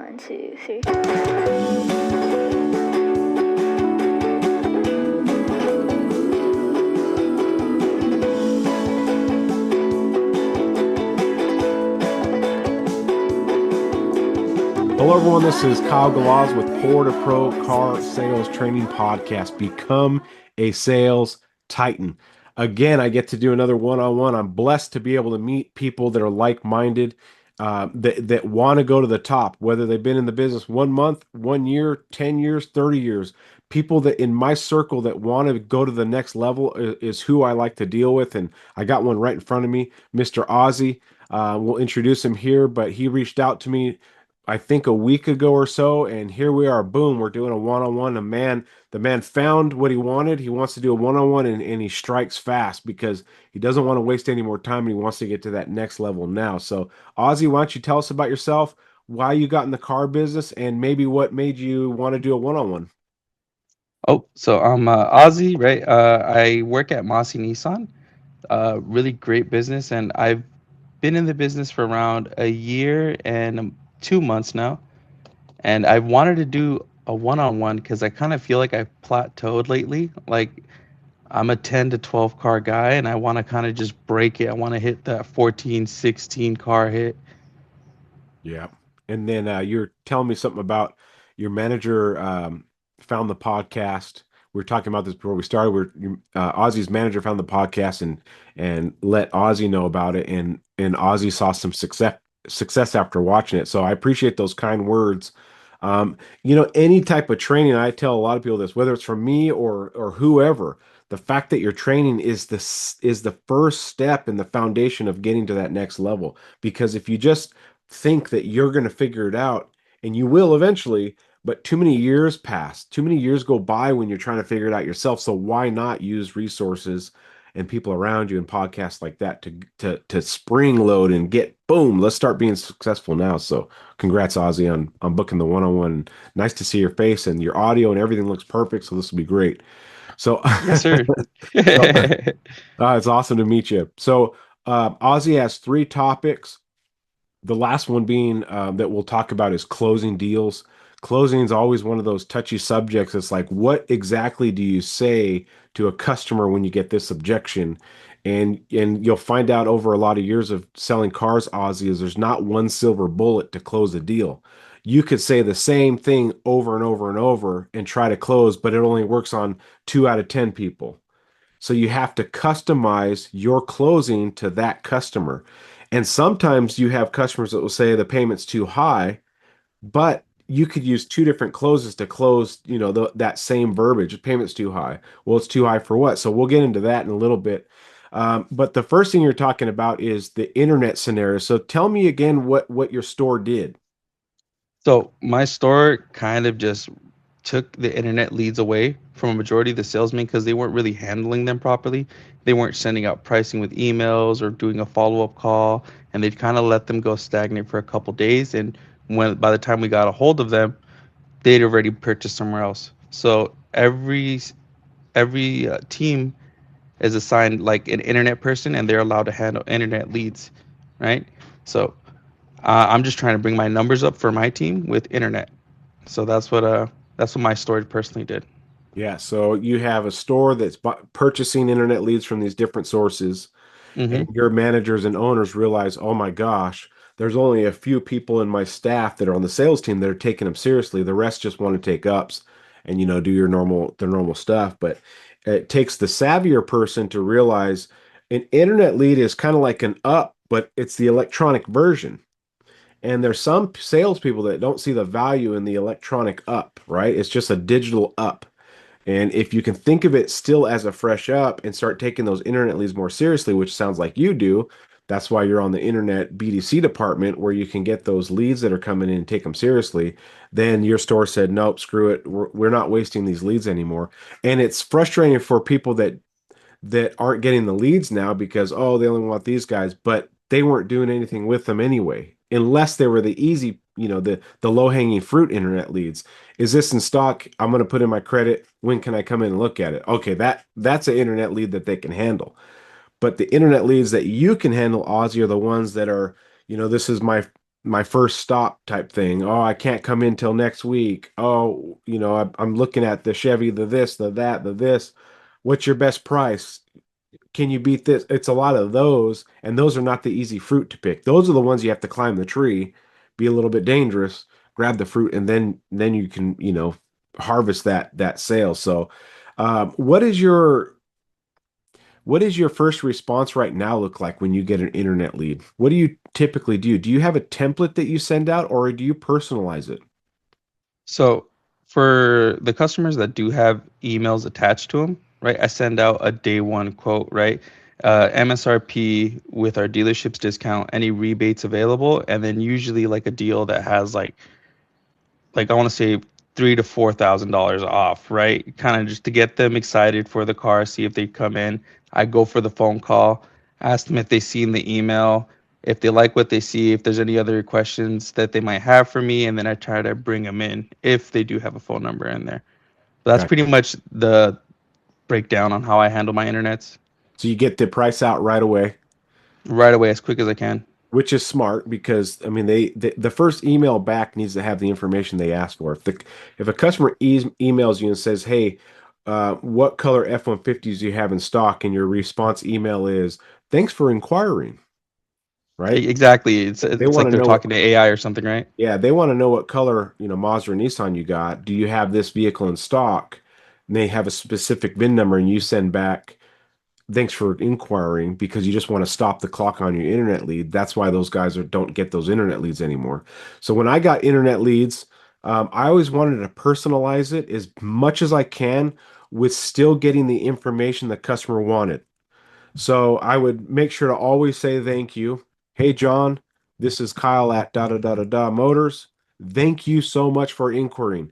on to 3. Hello, everyone. This is Kyle Galaz with Poor2Pro Car Sales Training Podcast. Become a sales titan. Again, I get to do another one-on-one. I'm blessed to be able to meet people that are like-minded, that want to go to the top, whether they've been in the business 1 month, 1 year, 10 years, 30 years. People that in my circle that want to go to the next level is who I like to deal with. And I got one right in front of me, Mr. Ozzy. We'll introduce him here, but he reached out to me I think a week ago or so, and here we are. Boom, we're doing a one-on-one. The man found what he wanted. He wants to do a one-on-one, and he strikes fast because he doesn't want to waste any more time, and he wants to get to that next level now. So, Ozzy, why don't you tell us about yourself, why you got in the car business, and maybe what made you want to do a one-on-one? Oh, so I'm Ozzy, right? I work at Mossy Nissan, really great business, and I've been in the business for around a year and 2 months now. And I wanted to do a one-on-one because I kind of feel like I've plateaued lately. Like I'm a 10 to 12 car guy, and I want to kind of just break it. I want to hit that 14, 16 car hit. Yeah. And then you're telling me something about your manager found the podcast. We were talking about this before we started. Ozzy's manager found the podcast and let Ozzy know about it, and Ozzy saw some success after watching it. So I appreciate those kind words. Any type of training, I tell a lot of people this, whether it's from me or whoever, the fact that you're training is the first step in the foundation of getting to that next level. Because if you just think that you're going to figure it out, and you will eventually, but too many years pass, too many years go by when you're trying to figure it out yourself. So why not use resources and people around you and podcasts like that to spring load and get boom, let's start being successful now. So congrats, Ozzy, on booking the one-on-one. Nice to see your face, and your audio and everything looks perfect, so this will be great. So Yes, sir. so it's awesome to meet you. So Ozzy has 3 topics. The last one being that we'll talk about is closing deals. Closing is always one of those touchy subjects. It's like, what exactly do you say to a customer when you get this objection? And you'll find out over a lot of years of selling cars, Ozzy, is there's not one silver bullet to close a deal. You could say the same thing over and over and over and try to close, but it only works on 2 out of 10 people. So you have to customize your closing to that customer. And sometimes you have customers that will say the payment's too high, but you could use 2 different closes to close, that same verbiage. Payment's too high. Well, it's too high for what? So we'll get into that in a little bit. But the first thing you're talking about is the internet scenario. So tell me again what your store did. So my store kind of just took the internet leads away from a majority of the salesmen because they weren't really handling them properly. They weren't sending out pricing with emails or doing a follow-up call, and they'd kind of let them go stagnant for a couple days. And when by the time we got a hold of them, they'd already purchased somewhere else. So every team is assigned like an internet person, and they're allowed to handle internet leads, right? So I'm just trying to bring my numbers up for my team with internet. So that's what my store personally did. Yeah, so you have a store that's purchasing internet leads from these different sources, and Mm-hmm. your managers and owners realize, oh my gosh, there's only a few people in my staff that are on the sales team that are taking them seriously. The rest just want to take ups and do their normal stuff. But it takes the savvier person to realize an internet lead is kind of like an up, but it's the electronic version. And there's some salespeople that don't see the value in the electronic up, right? It's just a digital up. And if you can think of it still as a fresh up and start taking those internet leads more seriously, which sounds like you do, that's why you're on the internet BDC department where you can get those leads that are coming in and take them seriously. Then your store said, nope, screw it. We're not wasting these leads anymore. And it's frustrating for people that aren't getting the leads now because, oh, they only want these guys, but they weren't doing anything with them anyway, unless they were the easy, the low-hanging fruit internet leads. Is this in stock? I'm going to put in my credit. When can I come in and look at it? Okay, that's an internet lead that they can handle. But the internet leads that you can handle, Ozzy, are the ones that are, this is my first stop type thing. Oh, I can't come in till next week. Oh, I'm looking at the Chevy, the this, the that, the this. What's your best price? Can you beat this? It's a lot of those, and those are not the easy fruit to pick. Those are the ones you have to climb the tree, be a little bit dangerous, grab the fruit, and then you can, harvest that sale. So, what is your first response right now look like when you get an internet lead? What do you typically do? Do you have a template that you send out, or do you personalize it? So for the customers that do have emails attached to them, right, I send out a day one quote, right? MSRP with our dealership's discount, any rebates available, and then usually like a deal that has like I want to say $3,000 to $4,000 off, right? Kind of just to get them excited for the car, see if they come in. I go for the phone call, ask them if they seen the email, if they like what they see, if there's any other questions that they might have for me, and then I try to bring them in if they do have a phone number in there. But that's pretty Gotcha. much the breakdown on how I handle my internets So you get the price out right away, right away as quick as I can. which is smart because I mean the first email back needs to have the information they asked for. If a customer emails you and says, "Hey, what color F-150s do you have in stock?" and your response email is, "Thanks for inquiring," right? Exactly. It's They it's want like to they're know what, talking to AI or something, right? yeah, they want to know what color, Mazda or Nissan you got. Do you have this vehicle in stock? And they have a specific VIN number, and you send back, "Thanks for inquiring," because you just want to stop the clock on your internet lead. That's why those guys don't get those internet leads anymore. So when I got internet leads, I always wanted to personalize it as much as I can with still getting the information the customer wanted. So I would make sure to always say thank you. "Hey, John, this is Kyle at da da da da da Motors. Thank you so much for inquiring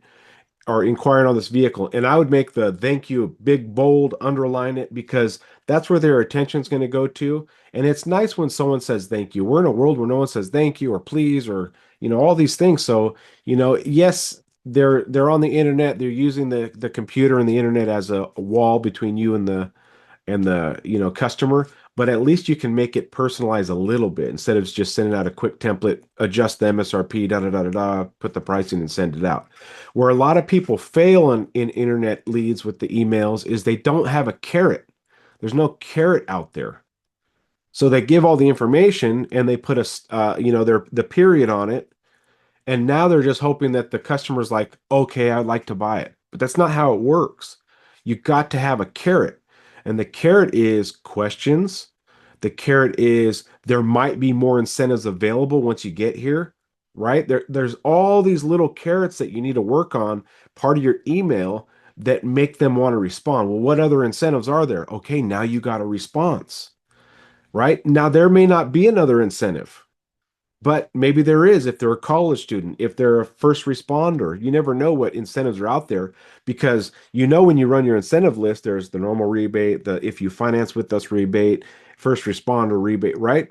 or inquiring on this vehicle." And I would make the thank you big, bold, underline it because that's where their attention's going to go to. And it's nice when someone says thank you. We're in a world where no one says thank you or please or, all these things. So, yes, they're on the internet. They're using the computer and the internet as a wall between you and the customer, but at least you can make it personalized a little bit instead of just sending out a quick template, adjust the MSRP, da da da da da, put the pricing and send it out. Where a lot of people fail in internet leads with the emails is they don't have a carrot. There's no carrot out there. So they give all the information and they put the period on it, and now they're just hoping that the customer's like, "Okay, I'd like to buy it." But that's not how it works. You got to have a carrot. And the carrot is questions. The carrot is there might be more incentives available once you get here, right? There's all these little carrots that you need to work on, part of your email that make them want to respond. Well, what other incentives are there? Okay, now you got a response, right? Now there may not be another incentive. But maybe there is if they're a college student, if they're a first responder. You never know what incentives are out there because when you run your incentive list, there's the normal rebate, the if you finance with us rebate, first responder rebate, right?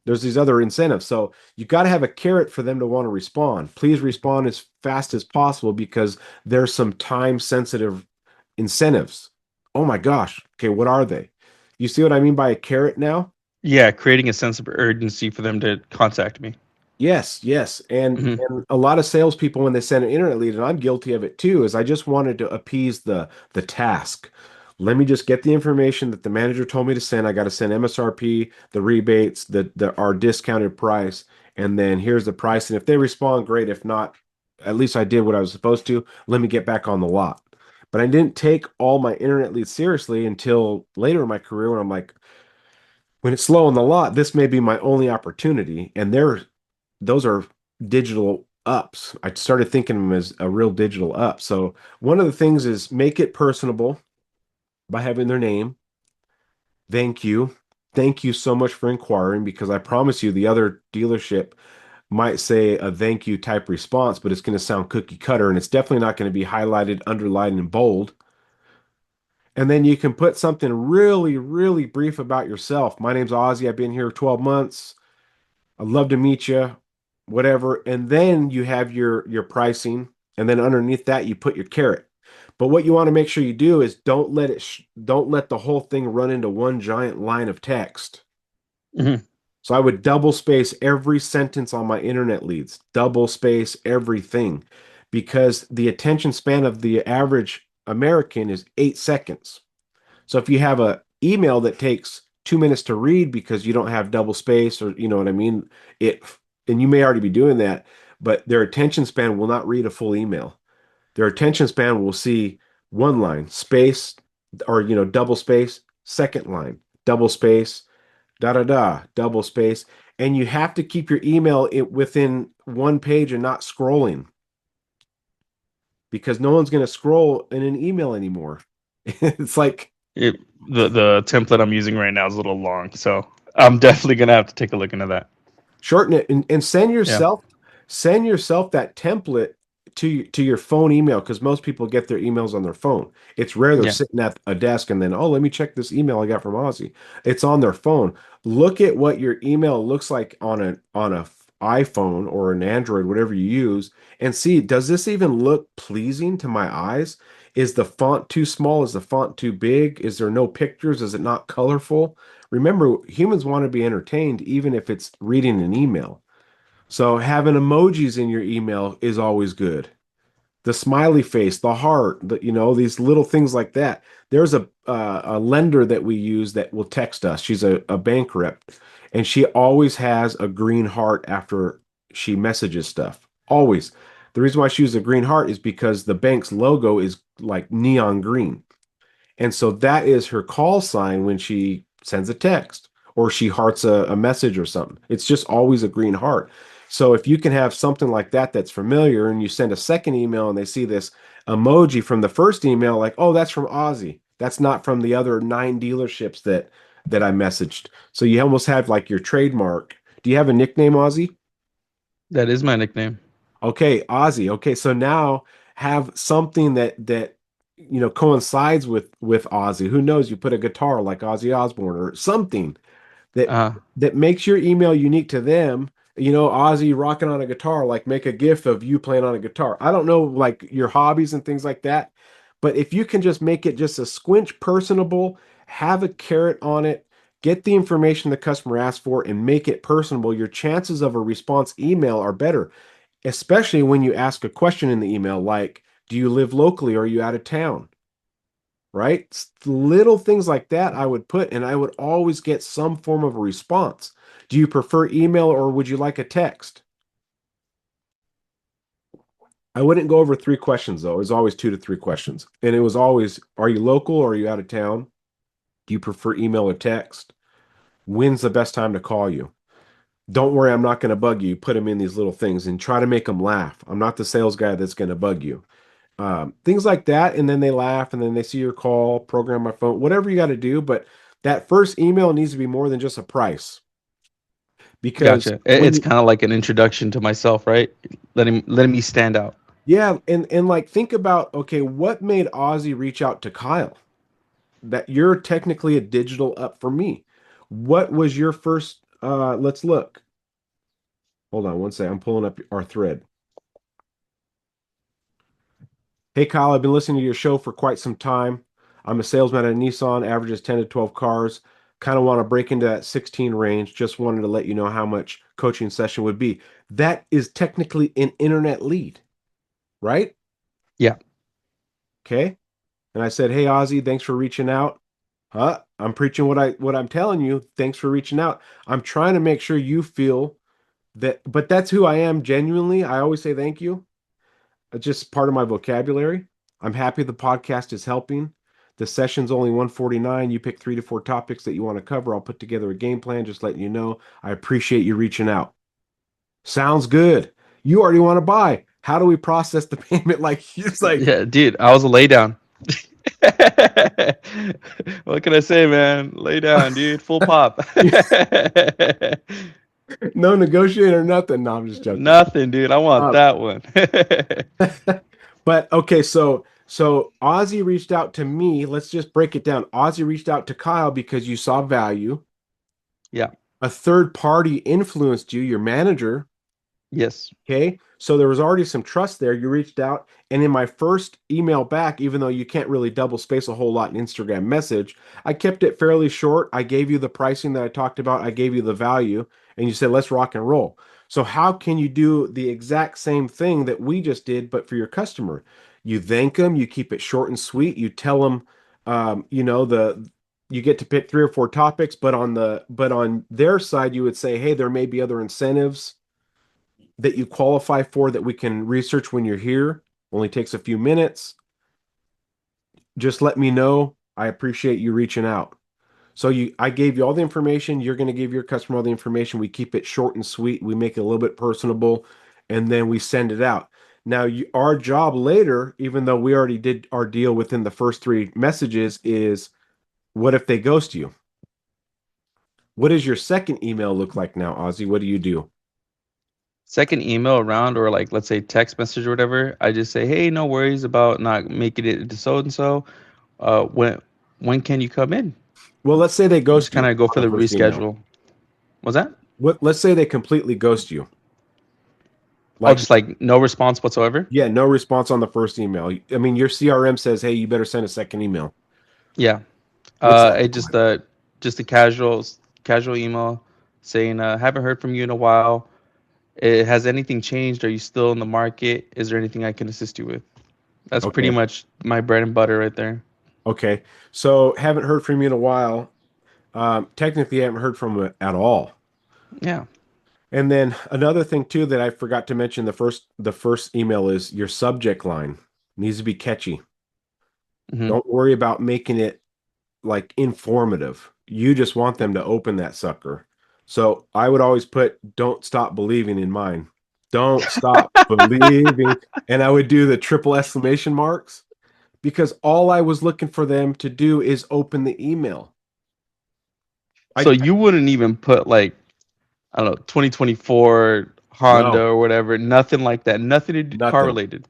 There's these other incentives. So you got to have a carrot for them to want to respond. Please respond as fast as possible because there's some time sensitive incentives. Oh my gosh. Okay, what are they? You see what I mean by a carrot now? Yeah, creating a sense of urgency for them to contact me. Yes, yes. And Hmm. and a lot of salespeople when they send an internet lead, and I'm guilty of it too, is I just wanted to appease the task. Let me just get the information that the manager told me to send. I got to send MSRP, the rebates, the our discounted price, and then here's the price. And if they respond, great. If not, at least I did what I was supposed to. Let me get back on the lot. But I didn't take all my internet leads seriously until later in my career when I'm like, when it's slow on the lot, this may be my only opportunity. And those are digital ups. I started thinking of them as a real digital up. So one of the things is make it personable by having their name. Thank you. Thank you so much for inquiring because I promise you the other dealership might say a thank you type response, but it's going to sound cookie cutter and it's definitely not going to be highlighted, underlined, and bold. And then you can put something really, really brief about yourself. My name's Ozzy. I've been here 12 months. I'd love to meet you, whatever. And then you have your pricing, and then underneath that you put your carrot. But what you want to make sure you do is don't let the whole thing run into one giant line of text. Hmm. So I would double space every sentence on my internet leads, double space everything, because the attention span of the average American is 8 seconds. So if you have a email that takes 2 minutes to read because you don't have double space, or you know what I mean, it, and you may already be doing that, but their attention span will not read a full email. Their attention span will see one line, space, or double space, second line, double space, da da da, double space, and you have to keep your email within one page and not scrolling because no one's going to scroll in an email anymore. It's like It, the template I'm using right now is a little long, so I'm definitely gonna have to take a look into that. shorten it and Yeah, send yourself that template to your phone email because most people get their emails on their phone. It's rare they're yeah. sitting at a desk and then, oh, let me check this email I got from Ozzy. It's on their phone. Look at what your email looks like on a iPhone or an Android, whatever you use, and see, does this even look pleasing to my eyes? Is the font too small? Is the font too big? Is there no pictures? Is it not colorful? Remember, humans want to be entertained even if it's reading an email. So having emojis in your email is always good. The smiley face, the heart, these little things like that. There's a lender that we use that will text us. She's a bank rep, and she always has a green heart after she messages stuff. Always. The reason why she uses a green heart is because the bank's logo is like neon green. And so that is her call sign when she sends a text or she hearts a message or something. It's just always a green heart. So if you can have something like that that's familiar and you send a second email and they see this emoji from the first email, like, oh, that's from Ozzy. That's not from the other 9 dealerships that I messaged. So you almost have like your trademark. Do you have a nickname, Ozzy? That is my nickname. Okay, Ozzy. Okay, so now have something that coincides with Ozzy. Who knows? You put a guitar like Ozzy Osbourne or something that Uh, that makes your email unique to them. Ozzy rocking on a guitar, like make a gif of you playing on a guitar. I don't know, like your hobbies and things like that, but if you can just make it just a squinch personable, have a carrot on it, get the information the customer asks for, and make it personable, your chances of a response email are better, especially when you ask a question in the email like, do you live locally or are you out of town? Right? Little things like that I would put, and I would always get some form of a response. Do you prefer email or would you like a text? I wouldn't go over 3 questions though. It was always 2 to 3 questions. And it was always, are you local or are you out of town? Do you prefer email or text? When's the best time to call you? Don't worry, I'm not going to bug you. Put them in these little things and try to make them laugh. I'm not the sales guy that's going to bug you. Things like that. And then they laugh and then they see your call, program my phone, whatever you got to do. But that first email needs to be more than just a price because gotcha. when It's you, kind of like an introduction to myself, right? Letting me stand out. yeah, and like think about, okay, what made Ozzy reach out to Kyle? That you're technically a digital up for me. What was your first, let's look. Hold on one second. I'm pulling up our thread. Hey, Kyle, I've been listening to your show for quite some time. I'm a salesman at Nissan, averages 10 to 12 cars. Kind of want to break into that 16 range. Just wanted to let you know how much coaching session would be. That is technically an internet lead, right? Yeah, Okay. And I said, "Hey, Ozzy, thanks for reaching out." Huh? I'm preaching what I'm telling you. Thanks for reaching out. I'm trying to make sure you feel that, but that's who I am genuinely. I always say thank you. It's just part of my vocabulary. I'm happy the podcast is helping. The session's only 149. You pick 3 to 4 topics that you want to cover. I'll put together a game plan, just letting you know. I appreciate you reaching out. Sounds good. You already want to buy. How do we process the payment? Like, it's like, yeah, dude. I was a lay down. What can I say, man? Lay down, dude. Full pop. no negotiator, nothing. No, I'm just joking. Nothing, dude. I want Uh, that one. but okay, so Ozzy reached out to me. Let's just break it down. Ozzy reached out to Kyle because you saw value. Yeah, A third party influenced you, your manager, Yes. Okay. So there was already some trust there. You reached out. And in my first email back, even though you can't really double space a whole lot in Instagram message, I kept it fairly short. I gave you the pricing that I talked about. I gave you the value and you said, let's rock and roll. So how can you do the exact same thing that we just did, but for your customer? You thank them, you keep it short and sweet. You tell them, you get to pick three or four topics, but on their side, you would say, hey, there may be other incentives that you qualify for that we can research when you're here. Only takes a few minutes. Just let me know. I appreciate you reaching out. So I gave you all the information. You're going to give your customer all the information. We keep it short and sweet. We make it a little bit personable, and then we send it out. Now, our job later, even though we already did our deal within the first three messages, is what if they ghost you? What does your second email look like now, Ozzy? What do you do? Second email around, or like let's say text message or whatever, I just say, hey, no worries about not making it to so and so. When can you come in? Well, let's say they Just ghost kind you of go on for the the first email. reschedule. Was that? Let's say they completely ghost you. Oh, Like, just like no response whatsoever. yeah, no response on the first email. I mean, your CRM says, hey, you better send a second email. Yeah. What's that It look like? just a casual email saying, haven't heard from you in a while. Has anything changed? Are you still in the market? Is there anything I can assist you with? That's pretty Okay. much my bread and butter right there. Okay. So haven't heard from you in a while. Technically, I haven't heard from you at all. Yeah. And then another thing too that I forgot to mention the first email is your subject line needs to be catchy. Hmm. Don't worry about making it like informative. You just want them to open that sucker. So I would always put don't stop believing in mine. Don't stop believing. And I would do the triple exclamation marks because all I was looking for them to do is open the email. So I you wouldn't even put like, I don't know, 2024 Honda no, or whatever, nothing like that, nothing nothing. correlated.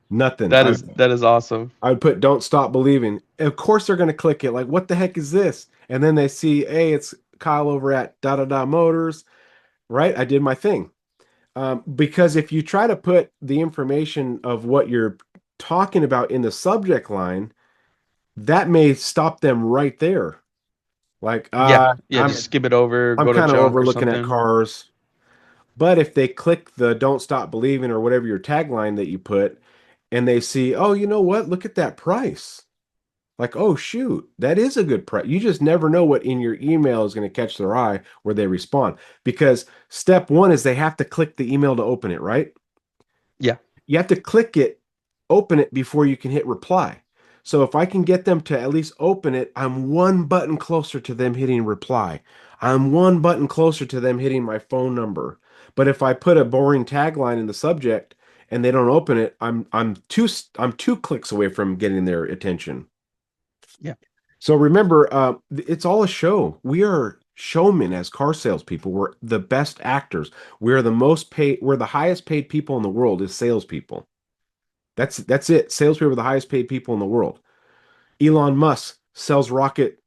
Nothing. That is awesome. I would put don't stop believing. Of course they're going to click it. Like, what the heck is this? And then they see, hey, it's Kyle over at da da da motors, right? I did my thing. Because if you try to put the information of what you're talking about in the subject line, that may stop them right there. Like, Yeah, yeah, just skip it over, I'm go to kind of junk over or looking at something. cars. But if they click the don't stop believing or whatever your tagline that you put, and they see, oh, you know what? Look at that price. Like, oh, shoot, that is a good price. You just never know what in your email is going to catch their eye where they respond. Because step one is they have to click the email to open it, right? Yeah, You have to click it, open it before you can hit reply. So if I can get them to at least open it, I'm one button closer to them hitting reply. I'm one button closer to them hitting my phone number. But if I put a boring tagline in the subject and they don't open it, I'm two clicks away from getting their attention. yeah. So remember, it's all a show. We are showmen as car salespeople. We're the best actors. We're the most paid. We're the highest paid people in the world is salespeople. That's it. Salespeople are the highest paid people in the world. Elon Musk sells rocket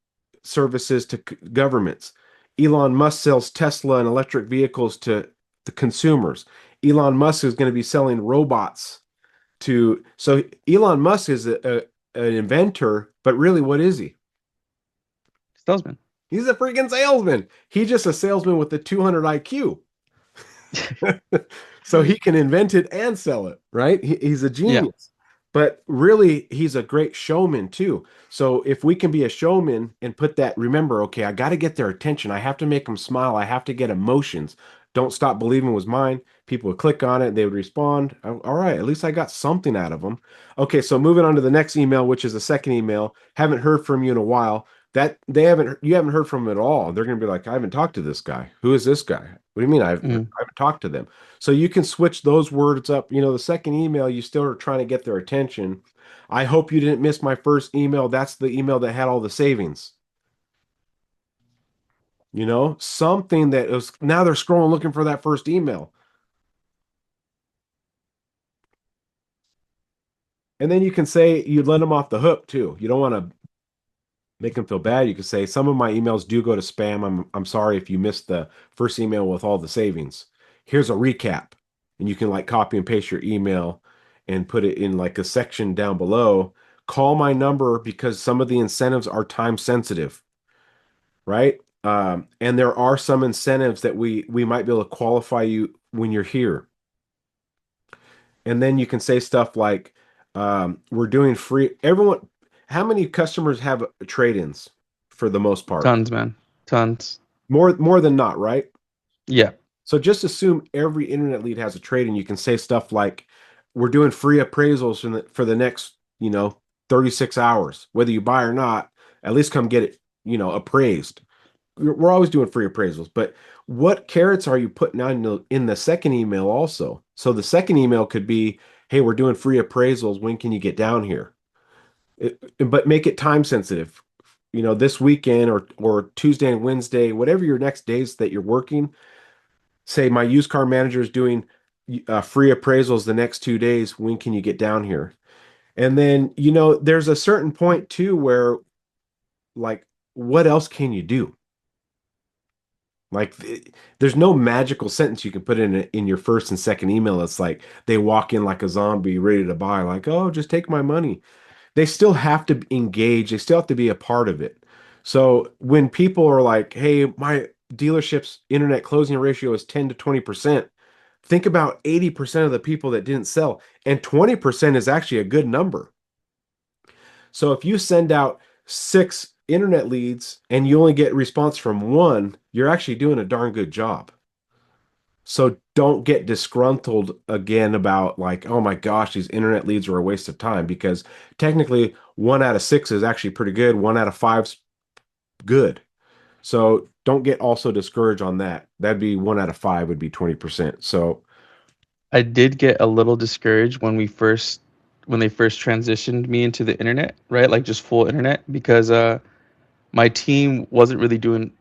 services to governments. Elon Musk sells Tesla and electric vehicles to the consumers. Elon Musk is going to be selling robots to. So Elon Musk is an inventor, but really, what is he? Salesman. He's a freaking salesman. He's just a salesman with a 200 IQ. So he can invent it and sell it, right? He's a Yeah, genius. But really, he's a great showman too. So if we can be a showman and put that, remember, okay, I got to get their attention. I have to make them smile. I have to get emotions. Don't stop believing was mine. People would click on it. They would respond. All right, at least I got something out of them. Okay, so moving on to the next email, which is the second email. Haven't heard from you in a while. That you haven't heard from them at all. They're going to be like, I haven't talked to this guy. Who is this guy? What do you mean I mm, haven't talked to them? So you can switch those words up. The second email, you still are trying to get their attention. I hope you didn't miss my first email. That's the email that had all the savings. Something that was now they're scrolling looking for that first email. And then you can say you let them off the hook too. You don't want to make them feel bad. You can say some of my emails do go to spam. I'm sorry if you missed the first email with all the savings. Here's a recap. and you can like copy and paste your email and put it in like a section down below. Call my number because some of the incentives are time sensitive, right? And there are some incentives that we might be able to qualify you when you're here. And then you can say stuff like, we're doing free. Everyone, how many customers have trade-ins for the most part? Tons, man. Tons. More than not, right? Yeah. So just assume every internet lead has a trade-in. You can say stuff like, we're doing free appraisals for the next, 36 hours. Whether you buy or not, at least come get it, appraised. We're always doing free appraisals, but what carrots are you putting out in the second email also? So the second email could be, hey, we're doing free appraisals. When can you get down here? But make it time sensitive. This weekend or Tuesday and Wednesday, whatever your next days that you're working, say my used car manager is doing free appraisals the next 2 days. When can you get down here? And then, there's a certain point too where like, what else can you do? Like there's no magical sentence you can put in your first and second email. It's like they walk in like a zombie ready to buy, like, oh, just take my money. They still have to engage, they still have to be a part of it. So when people are like, hey, my dealership's internet closing ratio is 10 to 20%, think about 80% of the people that didn't sell, and 20% is actually a good number. So if you send out 6 internet leads and you only get response from one, you're actually doing a darn good job. So don't get disgruntled again about like, oh my gosh, these internet leads are a waste of time, because technically 1 out of 6 is actually pretty good. 1 out of 5's good. So don't get also discouraged on that. That'd be 1 out of 5 would be 20%. So I did get a little discouraged when they first transitioned me into the internet, right? Like just full internet because my team wasn't really doing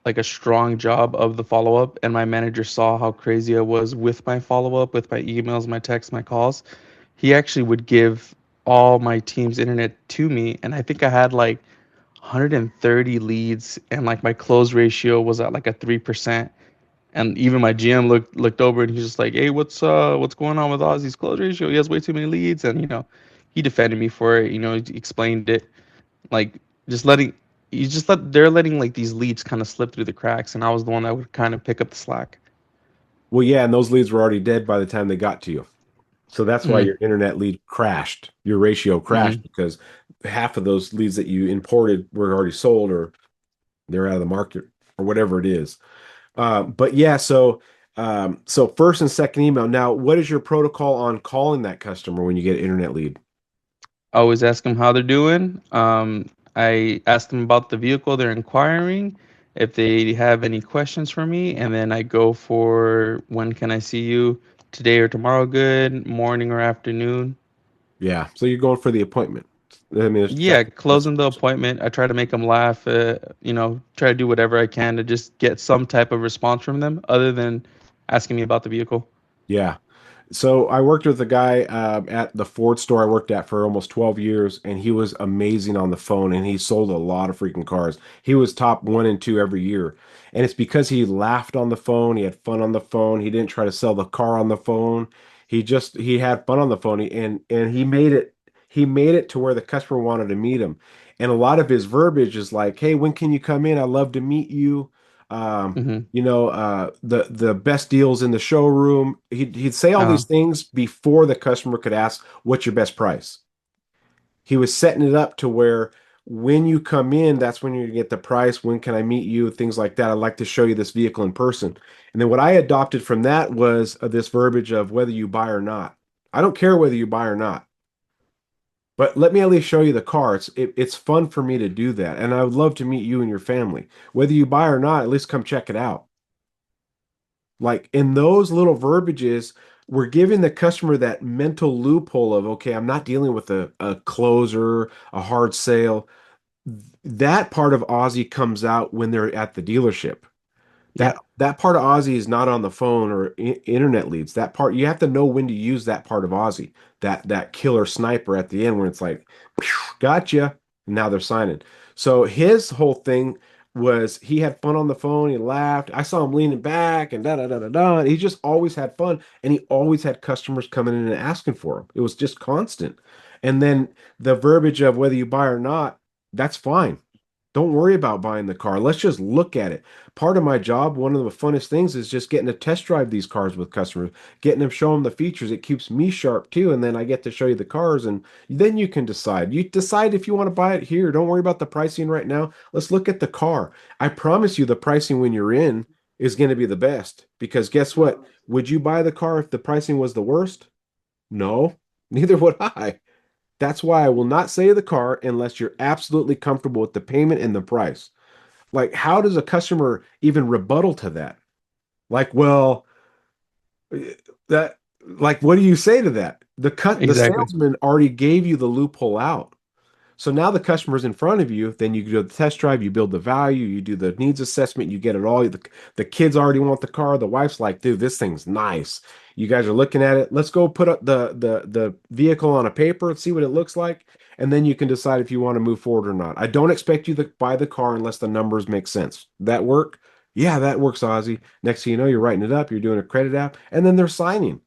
like a strong job of the follow up, and my manager saw how crazy I was with my follow up, with my emails, my texts, my calls. He actually would give all my team's internet to me, and I think I had like 130 leads, and like my close ratio was at like a 3%. And even my GM looked over and he's just like, "Hey, what's going on with Ozzy's close ratio? He has way too many leads." And he defended me for it. He explained it like just letting you just let they're letting like these leads kind of slip through the cracks, and I was the one that would kind of pick up the slack. well, yeah, and those leads were already dead by the time they got to you. So that's why Mm, your internet lead crashed. Your ratio crashed mm. because half of those leads that you imported were already sold, or they're out of the market, or whatever it is. But yeah, so first and second email. Now, what is your protocol on calling that customer when you get an internet lead? I always ask them how they're doing. I ask them about the vehicle they're inquiring, if they have any questions for me, and then I go for when can I see you, today or tomorrow, good, morning or afternoon. Yeah, so you're going for the appointment. I mean, Yeah, closing the appointment. I try to make them laugh, try to do whatever I can to just get some type of response from them other than asking me about the vehicle. yeah. So I worked with a guy at the Ford store I worked at for almost 12 years, and he was amazing on the phone, and he sold a lot of freaking cars. He was top 1 and 2 every year. And it's because he laughed on the phone, he had fun on the phone, he didn't try to sell the car on the phone. He had fun on the phone, and he made it to where the customer wanted to meet him. And a lot of his verbiage is like, "Hey, when can you come in? I'd love to meet you. Um, Mm-hmm. the best deals in the showroom." He'd say all Uh, these things before the customer could ask, "What's your best price?" He was setting it up to where when you come in, that's when you're gonna get the price. When can I meet you? Things like that. I'd like to show you this vehicle in person. And then what I adopted from that was this verbiage of whether you buy or not. I don't care whether you buy or not, but let me at least show you the car. It's fun for me to do that, and I would love to meet you and your family. Whether you buy or not, at least come check it out. Like in those little verbiages, we're giving the customer that mental loophole of, okay, I'm not dealing with a closer, a hard sale. That part of Aussie comes out when they're at the dealership. yeah. That part of Aussie is not on the phone or internet leads. That part, you have to know when to use that part of Aussie. That killer sniper at the end where it's like, gotcha. Now they're signing. So his whole thing. was he had fun on the phone. He laughed. I saw him leaning back and da da da da da. And he just always had fun, and he always had customers coming in and asking for him. It was just constant. And then the verbiage of whether you buy or not, that's fine. Don't worry about buying the car. Let's just look at it. Part of my job, one of the funnest things is just getting to test drive these cars with customers, getting them show them the features. It keeps me sharp too, and then I get to show you the cars, and then you can decide. You decide if you want to buy it here. Don't worry about the pricing right now. Let's look at the car. I promise you, the pricing when you're in is going to be the best because guess what? Would you buy the car if the pricing was the worst? No, neither would I. That's why I will not say the car unless you're absolutely comfortable with the payment and the price. Like, how does a customer even rebuttal to that? Like, well, that, like, what do you say to that? The Exactly. salesman already gave you the loophole out. So now the customer's in front of you, then you do the test drive, you build the value, you do the needs assessment, you get it all. The kids already want the car. The wife's like, dude, this thing's nice. You guys are looking at it. Let's go put up the vehicle on a paper and see what it looks like. And then you can decide if you want to move forward or not. I don't expect you to buy the car unless the numbers make sense. That work? Yeah, that works, Ozzy. Next thing you know, you're writing it up, you're doing a credit app, and then they're signing.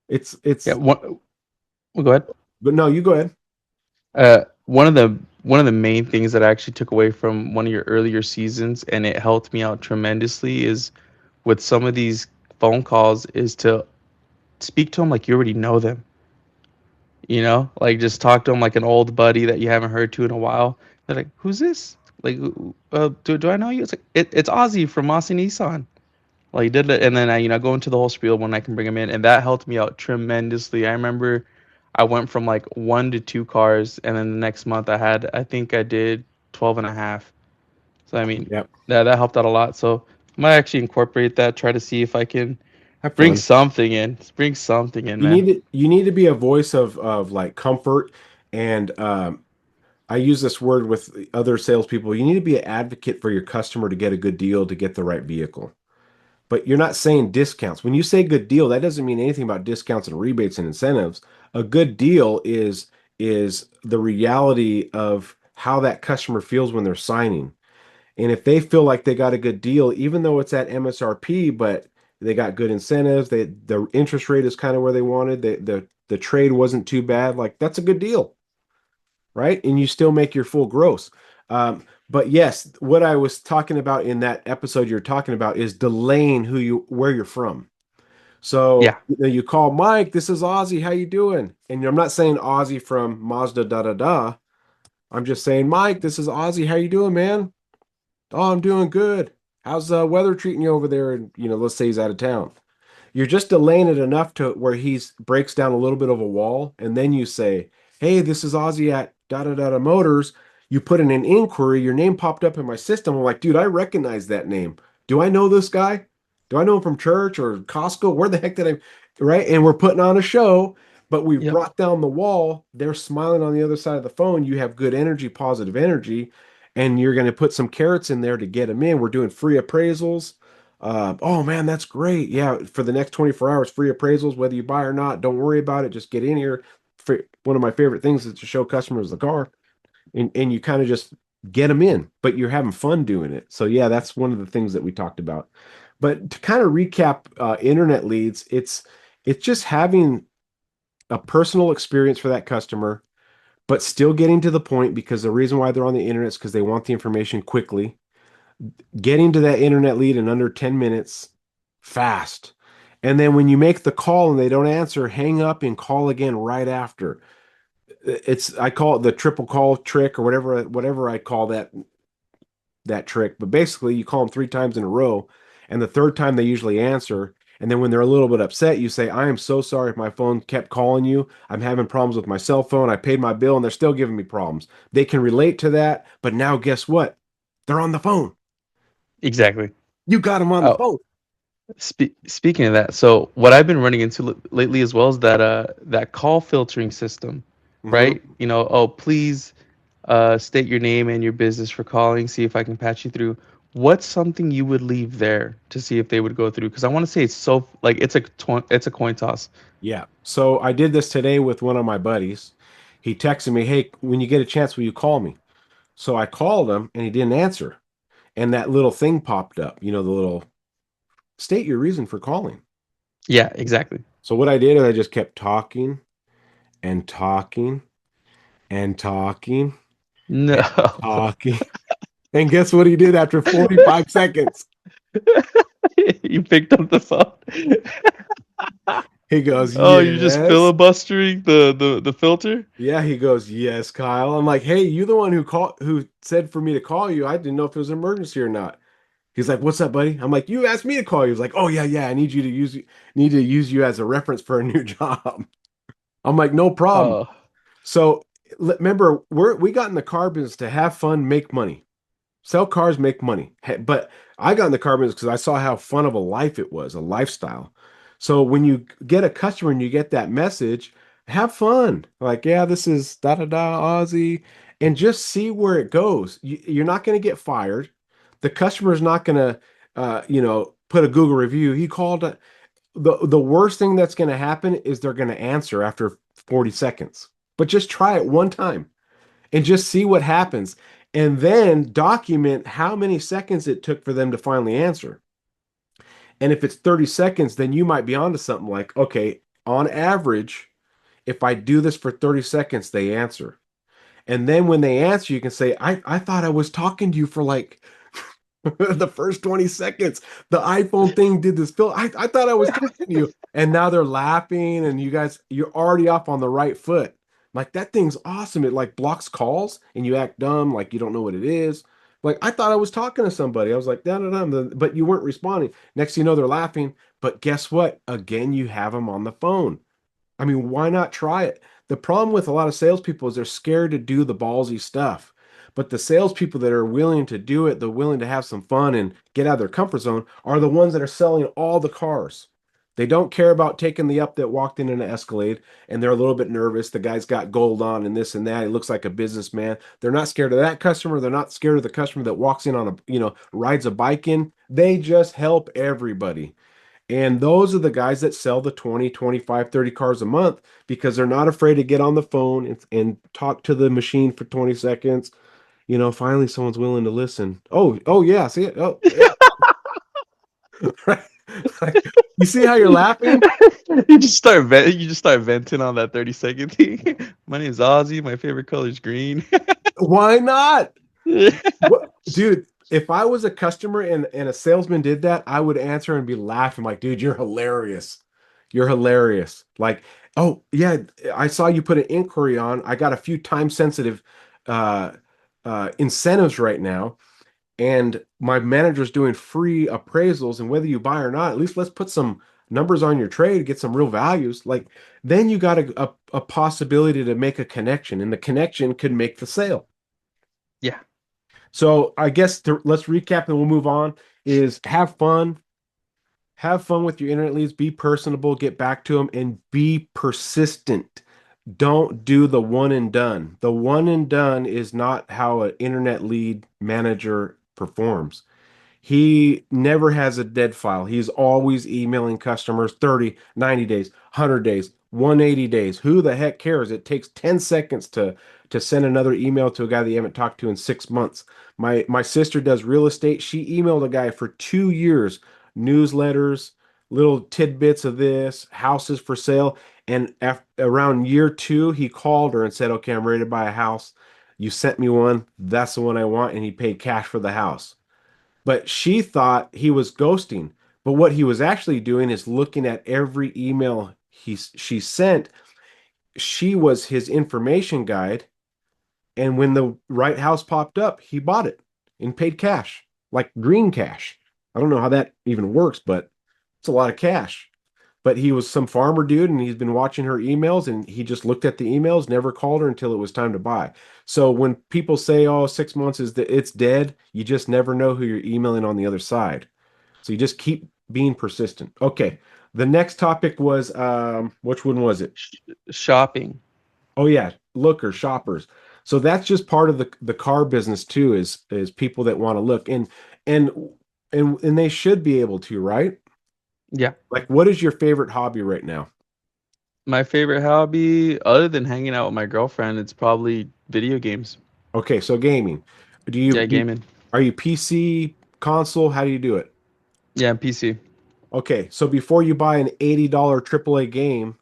Yeah. It's Well, go ahead. but no, you go ahead. One of the main things that I actually took away from one of your earlier seasons, and it helped me out tremendously, is with some of these phone calls, is to speak to them like you already know them. You know, like just talk to them like an old buddy that you haven't heard to in a while. They're like, "Who's this? Like, do I know you?" It's like it's Ozzy from Mossy Nissan. Like did it, and then I go into the whole spiel when I can bring them in, and that helped me out tremendously. I remember I went from like 1 to 2 cars, and then the next month I think I did 12 and a half. So I mean, Yep. that helped out a lot. So I might actually incorporate that, try to see if I can Have bring fun. something in. Bring something in, man. You need to be a voice of like comfort and I use this word with other salespeople. You need to be an advocate for your customer to get a good deal to get the right vehicle. But you're not saying discounts. When you say good deal, that doesn't mean anything about discounts and rebates and incentives. A good deal is the reality of how that customer feels when they're signing. And if they feel like they got a good deal, even though it's at MSRP, but they got good incentives, the interest rate is kind of where they wanted, the trade wasn't too bad, like that's a good deal, right? And you still make your full gross. But yes, what I was talking about in that episode you're talking about is delaying where you're from. So Yeah. you call Mike, this is Ozzy, how you doing? And I'm not saying Ozzy from Mazda da da da. I'm just saying, Mike, this is Ozzy, how you doing, man? Oh, I'm doing good. How's the weather treating you over there? And let's say he's out of town. You're just delaying it enough to where he's breaks down a little bit of a wall, and then you say, "Hey, this is Ozzy at da da da da Motors." You put in an inquiry, your name popped up in my system. I'm like, dude, I recognize that name. Do I know this guy? Do I know him from church or Costco? Where the heck did I? Right? And we're putting on a show, but we've Yep. brought down the wall. They're smiling on the other side of the phone. You have good energy, positive energy, and you're going to put some carrots in there to get them in. We're doing free appraisals. Oh man, that's great. Yeah, for the next 24 hours, free appraisals, whether you buy or not. Don't worry about it. Just get in here. One of my favorite things is to show customers the car, and you kind of just get them in, but you're having fun doing it. So yeah, that's one of the things that we talked about. But to kind of recap, internet leads, it's just having a personal experience for that customer, but still getting to the point because the reason why they're on the internet is because they want the information quickly, getting to that internet lead in under 10 minutes fast. And then when you make the call and they don't answer, hang up and call again right after. I call it the triple call trick or whatever I call that trick. But basically you call them 3 times in a row and the third time they usually answer. And then when they're a little bit upset, you say, I am so sorry if my phone kept calling you. I'm having problems with my cell phone. I paid my bill and they're still giving me problems. They can relate to that. But now guess what? They're on the phone. Exactly. You got them on the Oh, phone. speaking of that, so what I've been running into lately as well is that call filtering system, Hmm. right? Oh, please state your name and your business for calling, see if I can patch you through. What's something you would leave there to see if they would go through? Because I want to say it's so like it's a coin toss. Yeah. So I did this today with one of my buddies. He texted me, "Hey, when you get a chance, will you call me?" So I called him and he didn't answer. and that little thing popped up, you know, the little state your reason for calling. Yeah, exactly. So what I did is I just kept talking and talking and talking No. and talking. And guess what he did after 45 seconds? You picked up the phone. He goes, Oh, you're just yes. filibustering the filter? Yeah, he goes, yes, Kyle. I'm like, hey, you the one who said for me to call you. I didn't know if it was an emergency or not. He's like, what's up, buddy? I'm like, you asked me to call you. He's like, oh yeah, yeah. I need to use you as a reference for a new job. I'm like, no problem. Oh, So remember, we got in the car business to have fun, make money. Sell cars, make money. But I got in the car business because I saw how fun of a life it was, a lifestyle. So when you get a customer and you get that message, have fun. Like, yeah, this is da da da Aussie, and just see where it goes. You're not going to get fired. The customer's not going to, put a Google review. He called. The worst thing that's going to happen is they're going to answer after 40 seconds. But just try it one time and just see what happens. And then document how many seconds it took for them to finally answer. And if it's 30 seconds, then you might be onto something like, okay, on average, if I do this for 30 seconds, they answer. And then when they answer, you can say, I thought I was talking to you for like the first 20 seconds. The iPhone thing did this. I thought I was talking to you. And now they're laughing, and you're already off on the right foot. Like, that thing's awesome. It like blocks calls and you act dumb, like you don't know what it is. Like, I thought I was talking to somebody. I was like, da, da, da, but you weren't responding. Next thing you know, they're laughing. But guess what? Again, you have them on the phone. I mean, why not try it? The problem with a lot of salespeople is they're scared to do the ballsy stuff. But the salespeople that are willing to do it, they're willing to have some fun and get out of their comfort zone, are the ones that are selling all the cars. They don't care about taking the up that walked in an Escalade, and they're a little bit nervous. The guy's got gold on and this and that. He looks like a businessman. They're not scared of that customer. They're not scared of the customer that walks in on rides a bike in. They just help everybody. And those are the guys that sell the 20, 25, 30 cars a month because they're not afraid to get on the phone and talk to the machine for 20 seconds. Finally someone's willing to listen. Oh yeah, see it? Oh yeah. Right. Like, you see how you're laughing? you just start venting on that 30-second thing. My name is Ozzy. My favorite color is green. Why not? What, dude, if I was a customer and a salesman did that, I would answer and be laughing like, dude, you're hilarious. You're hilarious. Like, oh yeah, I saw you put an inquiry on. I got a few time sensitive uh incentives right now, and my manager's doing free appraisals, and whether you buy or not, at least let's put some numbers on your trade, get some real values. Like, then you got a possibility to make a connection, and the connection could make the sale. Yeah. So I guess let's recap and we'll move on. Is have fun with your internet leads, be personable, get back to them, and be persistent. Don't do the one and done. The one and done is not how an internet lead manager performs. He never has a dead file. He's always emailing customers 30, 90 days, 100 days, 180 days. Who the heck cares? It takes 10 seconds to send another email to a guy that you haven't talked to in 6 months. My sister does real estate. She emailed a guy for 2 years, newsletters, little tidbits of this, houses for sale. And around year two, he called her and said, okay, I'm ready to buy a house. You sent me one. That's the one I want. And he paid cash for the house. But she thought he was ghosting. But what he was actually doing is looking at every email she sent. She was his information guide. And when the right house popped up, he bought it and paid cash, like green cash. I don't know how that even works, but it's a lot of cash. But he was some farmer dude, and he's been watching her emails, and he just looked at the emails, never called her until it was time to buy. So when people say, "Oh, 6 months is it's dead," you just never know who you're emailing on the other side. So you just keep being persistent. Okay. The next topic was which one was it? Shopping. Oh yeah, lookers, shoppers. So that's just part of the car business too, is people that want to look and and they should be able to, right? Yeah. Like, what is your favorite hobby right now? My favorite hobby, other than hanging out with my girlfriend, it's probably video games. Okay, so gaming. Do you Yeah, do gaming. Are you PC, console? How do you do it? Yeah, PC. Okay, so before you buy an $80 AAA game,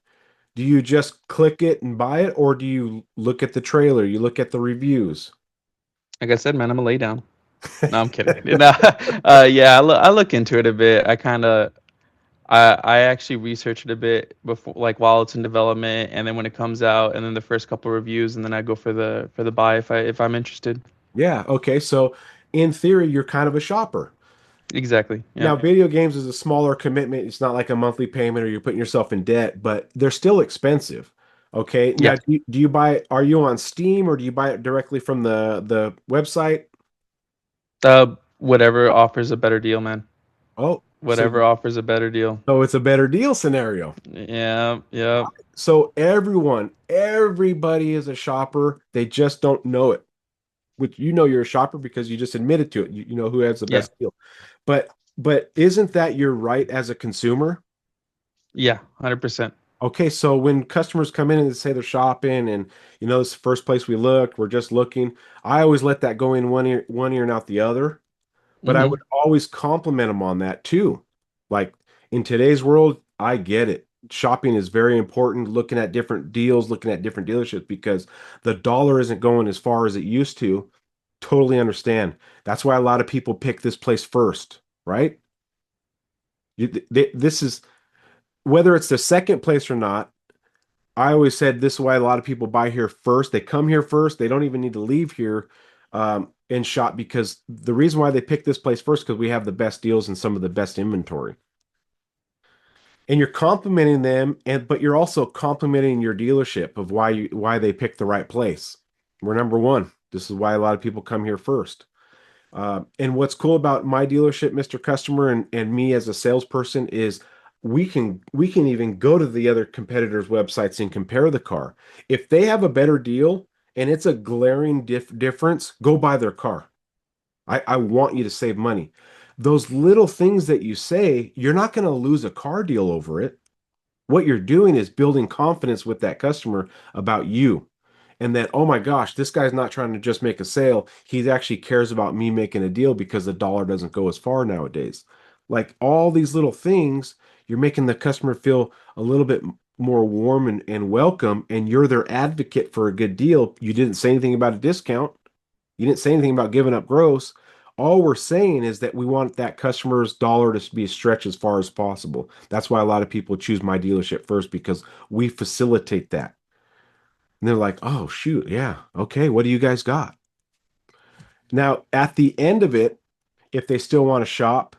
do you just click it and buy it, or do you look at the trailer? You look at the reviews? Like I said, man, I'm a lay down. No, I'm kidding. No, yeah, I look into it a bit. I actually research it a bit before, like while it's in development, and then when it comes out, and then the first couple reviews, and then I go for the buy if I'm interested. Yeah, okay, so in theory, you're kind of a shopper. Exactly. Yeah. Now, video games is a smaller commitment. It's not like a monthly payment or you're putting yourself in debt, but they're still expensive. Okay. Yeah. Now, do you buy, are you on Steam or do you buy it directly from the website? Whatever offers a better deal, man. Oh, Whatever offers a better deal. so it's a better deal scenario. Yeah. Yeah. So everybody is a shopper. They just don't know it. Which you know you're a shopper because you just admitted to it. You know who has the Yeah. best deal. But isn't that your right as a consumer? Yeah. 100%. Okay, so when customers come in and they say they're shopping and this is the first place we look, we're just looking, I always let that go in one ear and out the other, but I would Mm-hmm. always compliment them on that too. Like in today's world, I get it. Shopping is very important, looking at different deals, looking at different dealerships because the dollar isn't going as far as it used to. Totally understand. That's why a lot of people pick this place first, right? This is whether it's the second place or not. I always said this is why a lot of people buy here first. They come here first. They don't even need to leave here and shop because the reason why they pick this place first because we have the best deals and some of the best inventory. And you're complimenting them, and but you're also complimenting your dealership of why they picked the right place. We're number one. This is why a lot of people come here first. And what's cool about my dealership, Mr. Customer, and me as a salesperson is we can even go to the other competitors' websites and compare the car. If they have a better deal and it's a glaring difference, go buy their car. I want you to save money. Those little things that you say, you're not going to lose a car deal over it. What you're doing is building confidence with that customer about you and that, oh my gosh, this guy's not trying to just make a sale. He actually cares about me making a deal because the dollar doesn't go as far nowadays. Like all these little things, you're making the customer feel a little bit more warm and welcome, and you're their advocate for a good deal. You didn't say anything about a discount. You didn't say anything about giving up gross. All we're saying is that we want that customer's dollar to be stretched as far as possible. That's why a lot of people choose my dealership first because we facilitate that. And they're like, oh, shoot. Yeah. Okay. What do you guys got? Now, at the end of it, if they still want to shop,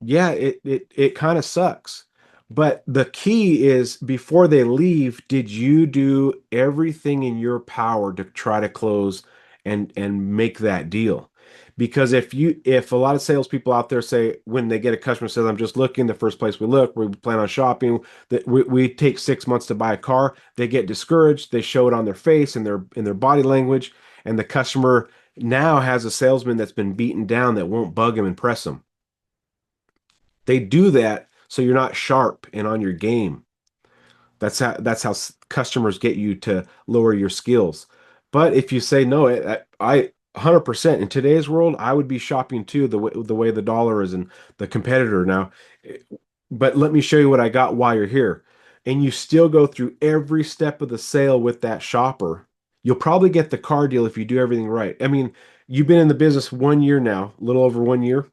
yeah, it kind of sucks. But the key is before they leave, did you do everything in your power to try to close and make that deal? Because if a lot of salespeople out there say when they get a customer says, I'm just looking, the first place we look, we plan on shopping, that we take 6 months to buy a car, they get discouraged, they show it on their face and their body language, and the customer now has a salesman that's been beaten down that won't bug him and press him. They do that so you're not sharp and on your game. That's how customers get you to lower your skills. But if you say no, I 100% in today's world, I would be shopping too the way the dollar is and the competitor now. But let me show you what I got while you're here. And you still go through every step of the sale with that shopper. You'll probably get the car deal if you do everything right. I mean, you've been in the business 1 year now, a little over 1 year.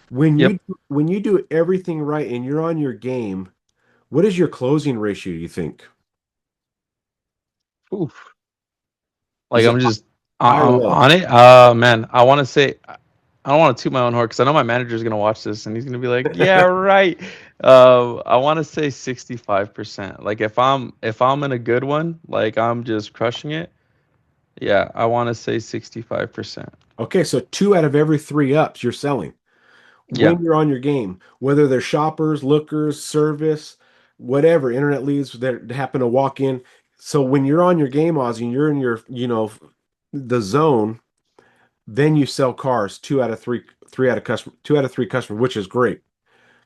When Yep. you do everything right and you're on your game, what is your closing ratio, you think? Oof. Like Is it I'm just high or I'm low? on it. Man, I want to say I don't want to toot my own horn because I know my manager's gonna watch this and he's gonna be like, "Yeah, right." I want to say 65%. Like if I'm in a good one, like I'm just crushing it. Yeah, I want to say 65%. Okay, so two out of every three ups you're selling Yeah. when you're on your game, whether they're shoppers, lookers, service, whatever, internet leads that happen to walk in. So when you're on your game, Ozzy, and you're in the zone, then you sell cars two out of three customers, which is great.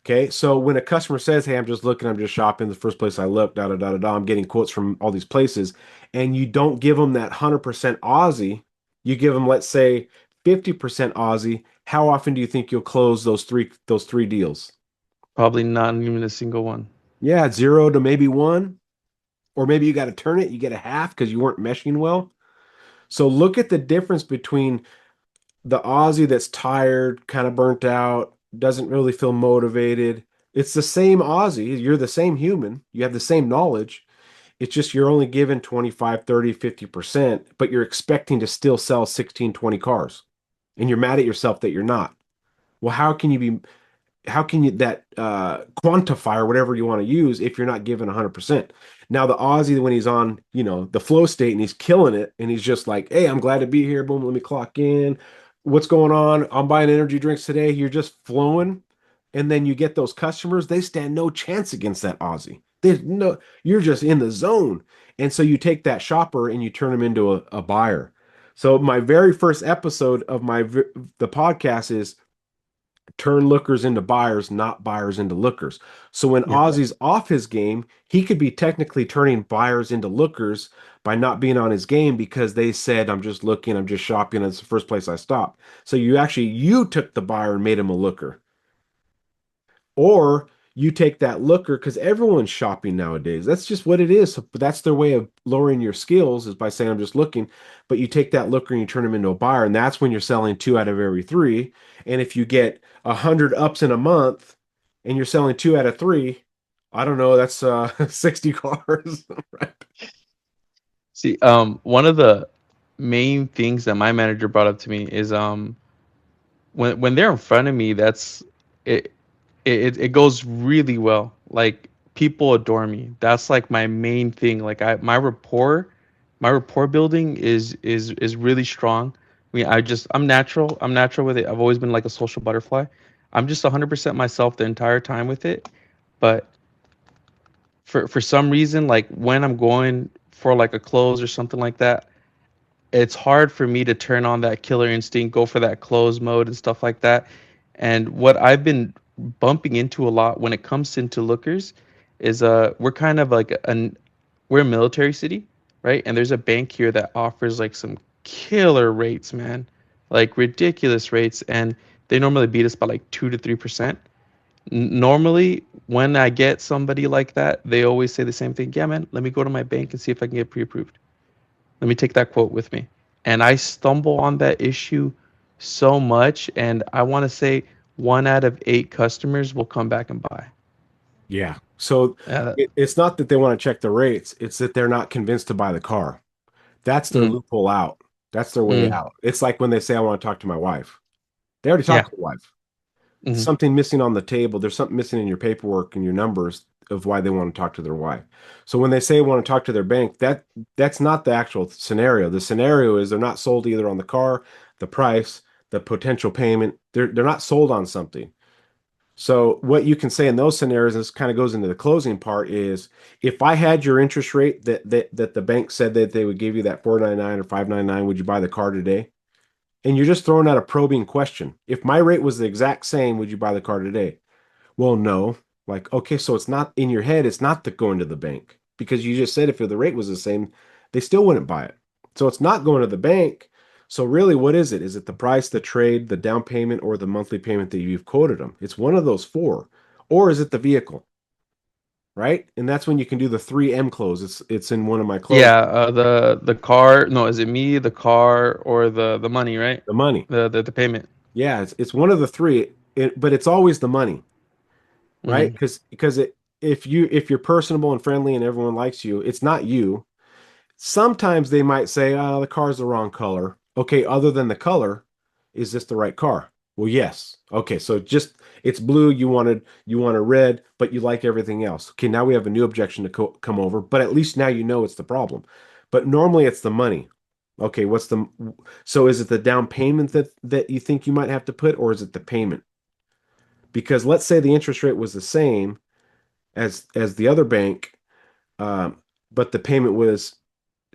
Okay, so when a customer says, "Hey, I'm just looking, I'm just shopping," the first place I look, da da da da da, I'm getting quotes from all these places, and you don't give them that 100% Aussie, you give them, let's say, 50% Aussie, how often do you think you'll close those three deals? Probably not even a single one. Yeah, zero to maybe one, or maybe you got to turn it, you get a half because you weren't meshing well. So look at the difference between the Aussie that's tired, kind of burnt out, doesn't really feel motivated. It's the same Aussie. You're the same human. You have the same knowledge. It's just you're only given 25, 30, 50%, but you're expecting to still sell 16, 20 cars. And you're mad at yourself that you're not. Well, how can you that quantify or whatever you want to use if you're not given 100%? Now the Aussie when he's on, the flow state and he's killing it and he's just like, "Hey, I'm glad to be here. Boom, let me clock in. What's going on? I'm buying energy drinks today." You're just flowing. And then you get those customers, they stand no chance against that Aussie. There's no, you're just in the zone. And so you take that shopper and you turn him into a buyer. So my very first episode of the podcast is turn lookers into buyers, not buyers into lookers. So when Yeah. Ozzy's off his game, he could be technically turning buyers into lookers by not being on his game because they said, I'm just looking, I'm just shopping, and it's the first place I stop. So you took the buyer and made him a looker. Or you take that looker because everyone's shopping nowadays. That's just what it is. So that's their way of lowering your skills is by saying, I'm just looking. But you take that looker and you turn him into a buyer. And that's when you're selling two out of every three. And if you get 100 ups in a month and you're selling two out of three, I don't know, that's 60 cars. Right. See, one of the main things that my manager brought up to me is when they're in front of me, that's it it goes really well. Like people adore me. That's like my main thing. Like my rapport building is really strong. I mean, I'm natural. I'm natural with it. I've always been like a social butterfly. I'm just 100% myself the entire time with it. But for some reason, like when I'm going for like a close or something like that, it's hard for me to turn on that killer instinct, go for that close mode and stuff like that. And what I've been bumping into a lot when it comes into lookers is we're kind of like we're a military city, right? And there's a bank here that offers like some killer rates, man. Like ridiculous rates, and they normally beat us by like 2 to 3%. Normally, when I get somebody like that, they always say the same thing. Yeah, man, let me go to my bank and see if I can get pre-approved. Let me take that quote with me. And I stumble on that issue so much. And I want to say 1 out of 8 customers will come back and buy. Yeah. So Uh, it's not that they want to check the rates, it's that they're not convinced to buy the car. That's their mm, loophole out. That's their way mm, out. It's like when they say, I want to talk to my wife. They already yeah. talked to the wife. Mm, Something missing on the table. There's something missing in your paperwork and your numbers of why they want to talk to their wife. So when they say want to talk to their bank, that's not the actual scenario. The scenario is they're not sold either on the car, the price, the potential payment. They're not sold on something. So what you can say in those scenarios, and this kind of goes into the closing part, is if I had your interest rate that the bank said that they would give you that 499 or 599, would you buy the car today? And you're just throwing out a probing question. If my rate was the exact same, would you buy the car today? Well, no. Like, okay, so it's not in your head, it's not the going to the bank because you just said if the rate was the same, they still wouldn't buy it. So it's not going to the bank. So really, what is it? Is it the price, the trade, the down payment, or the monthly payment that you've quoted them? It's one of those four. Or is it the vehicle, right? And that's when you can do the 3M close. It's in one of my close, yeah. The car. No, is it me, the car, or the money? Right. the money. The payment. Yeah, it's one of the three, but it's always the money, right? Mm, Because if you're personable and friendly and everyone likes you, it's not you. Sometimes they might say, "Oh, the car's the wrong color." Okay, other than the color, is this the right car? Well, yes. Okay, so just it's blue. You wanted red, but you like everything else. Okay, now we have a new objection to come over, but at least now you know it's the problem. But normally it's the money. Okay, so is it the down payment that you think you might have to put, or is it the payment? Because let's say the interest rate was the same as the other bank, um, but the payment was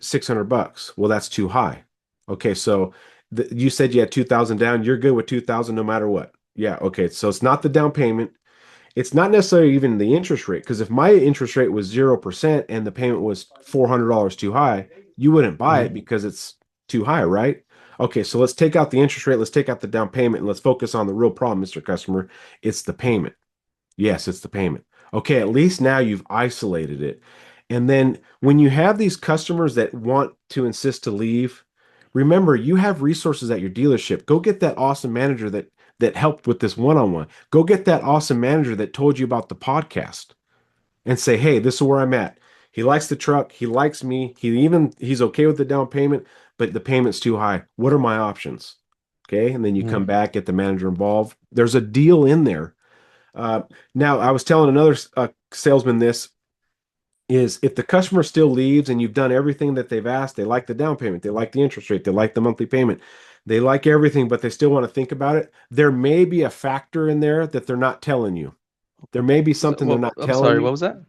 $600. Well, that's too high. Okay, so you said you had 2,000 down. You're good with 2,000 no matter what. Yeah, okay. So it's not the down payment. It's not necessarily even the interest rate because if my interest rate was 0% and the payment was $400 too high, you wouldn't buy it mm, because it's too high, right? Okay, so let's take out the interest rate, let's take out the down payment, and let's focus on the real problem, Mr. Customer. It's the payment. Yes, it's the payment. Okay, at least now you've isolated it. And then when you have these customers that want to insist to leave, remember you have resources at your dealership. Go get that awesome manager that helped with this one-on-one. Go get that awesome manager that told you about the podcast and say, "Hey, this is where I'm at. He likes the truck, he likes me, he's okay with the down payment, but the payment's too high. What are my options?" Okay, and then you Hmm. come back, get the manager involved. There's a deal in there. uh, Now, I was telling another salesman this is if the customer still leaves and you've done everything that they've asked, they like the down payment, they like the interest rate, they like the monthly payment, they like everything, but they still want to think about it. There may be a factor in there that they're not telling you. There may be So, something they're well, not I'm telling sorry. you. What was that?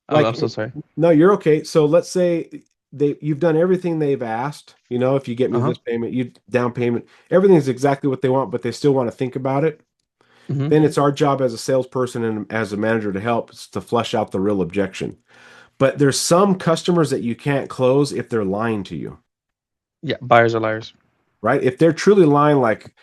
I'm Like, so sorry. no, you're okay. So let's say you've done everything they've asked. If you get me Uh-huh. this payment, you down payment, everything's exactly what they want, but they still want to think about it. Hmm. Then it's our job as a salesperson and as a manager to help to flesh out the real objection. But there's some customers that you can't close if they're lying to you, Yeah, buyers are liars. right? If they're truly lying, like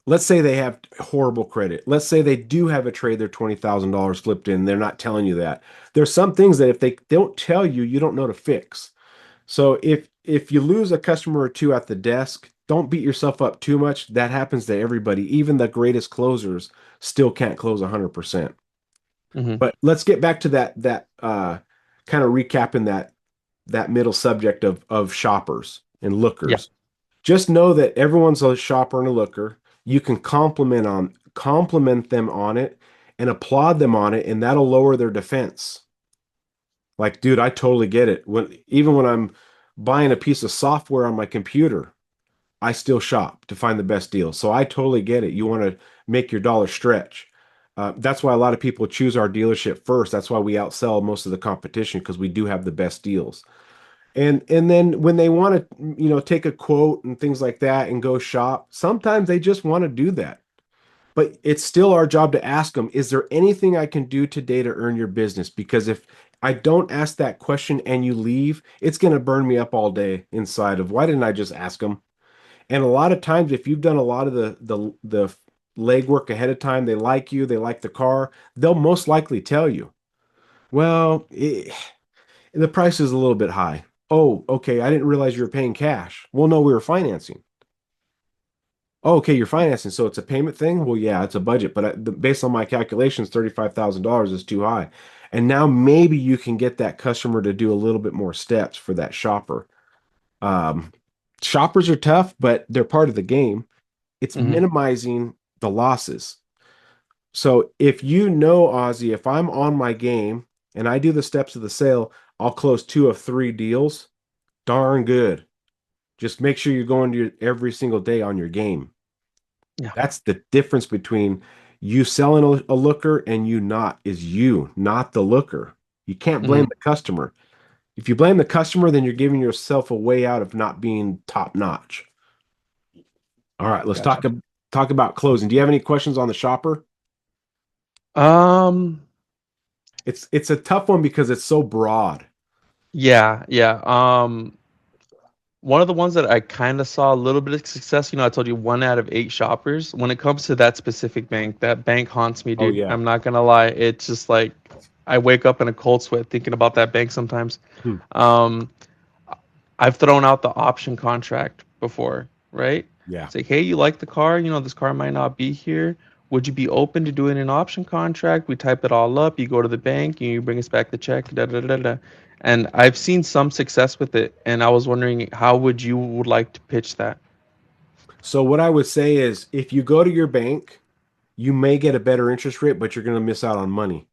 let's say they have horrible credit. Let's say they do have a trade they're $20,000 flipped in. They're not telling you that. There's some things that if they don't tell you, you don't know to fix. So if you lose a customer or two at the desk, don't beat yourself up too much. That happens to everybody. Even the greatest closers still can't close 100%. Hmm. But let's get back to that kind of recapping that middle subject of shoppers and Yeah. lookers. Just know that everyone's a shopper and a looker. You can compliment them on it and applaud them on it, and that'll lower their defense. Like, dude, I totally get it. Even when I'm buying a piece of software on my computer, I still shop to find the best deal. So I totally get it. You want to make your dollar stretch. That's why a lot of people choose our dealership first. That's why we outsell most of the competition because we do have the best deals. And then when they want to, take a quote and things like that and go shop, sometimes they just want to do that. But it's still our job to ask them, is there anything I can do today to earn your business? Because if I don't ask that question and you leave, it's going to burn me up all day inside of why didn't I just ask them? And a lot of times, if you've done a lot of the legwork ahead of time, they like you, they like the car, they'll most likely tell you, well, the price is a little bit high. Oh, okay. I didn't realize you were paying cash. Well, no, we were financing. Oh, okay, you're financing, so it's a payment thing. Well, yeah, it's a budget, but based on my calculations, $35,000 is too high. And now maybe you can get that customer to do a little bit more steps for that shopper. Um, Shoppers are tough, but they're part of the game. It's Hmm. minimizing the losses. So if you know, Ozzy, if I'm on my game and I do the steps of the sale, I'll close two of three deals. Darn good. Just make sure you're going to every single day on your game. Yeah. That's the difference between you selling a looker and you not is you, not the looker. You can't blame Hmm. the customer. If you blame the customer, then you're giving yourself a way out of not being top notch. All right, let's Gotcha. talk about closing. Do you have any questions on the shopper? Um, It's a tough one because it's so broad. yeah, yeah. One of the ones that I kind of saw a little bit of success, I told you 1 out of 8 shoppers. When it comes to that specific bank, that bank haunts me, Oh dude. yeah. I'm not gonna lie. It's just like I wake up in a cold sweat thinking about that bank sometimes. Hmm. Um, I've thrown out the option contract before, right? Yeah. It's like, hey, you like the car? This car might not be here. Would you be open to doing an option contract? We type it all up. You go to the bank, you bring us back the check. Da, da, da, da. And I've seen some success with it, and I was wondering how would like to pitch that? So what I would say is if you go to your bank, you may get a better interest rate, but you're going to miss out on money.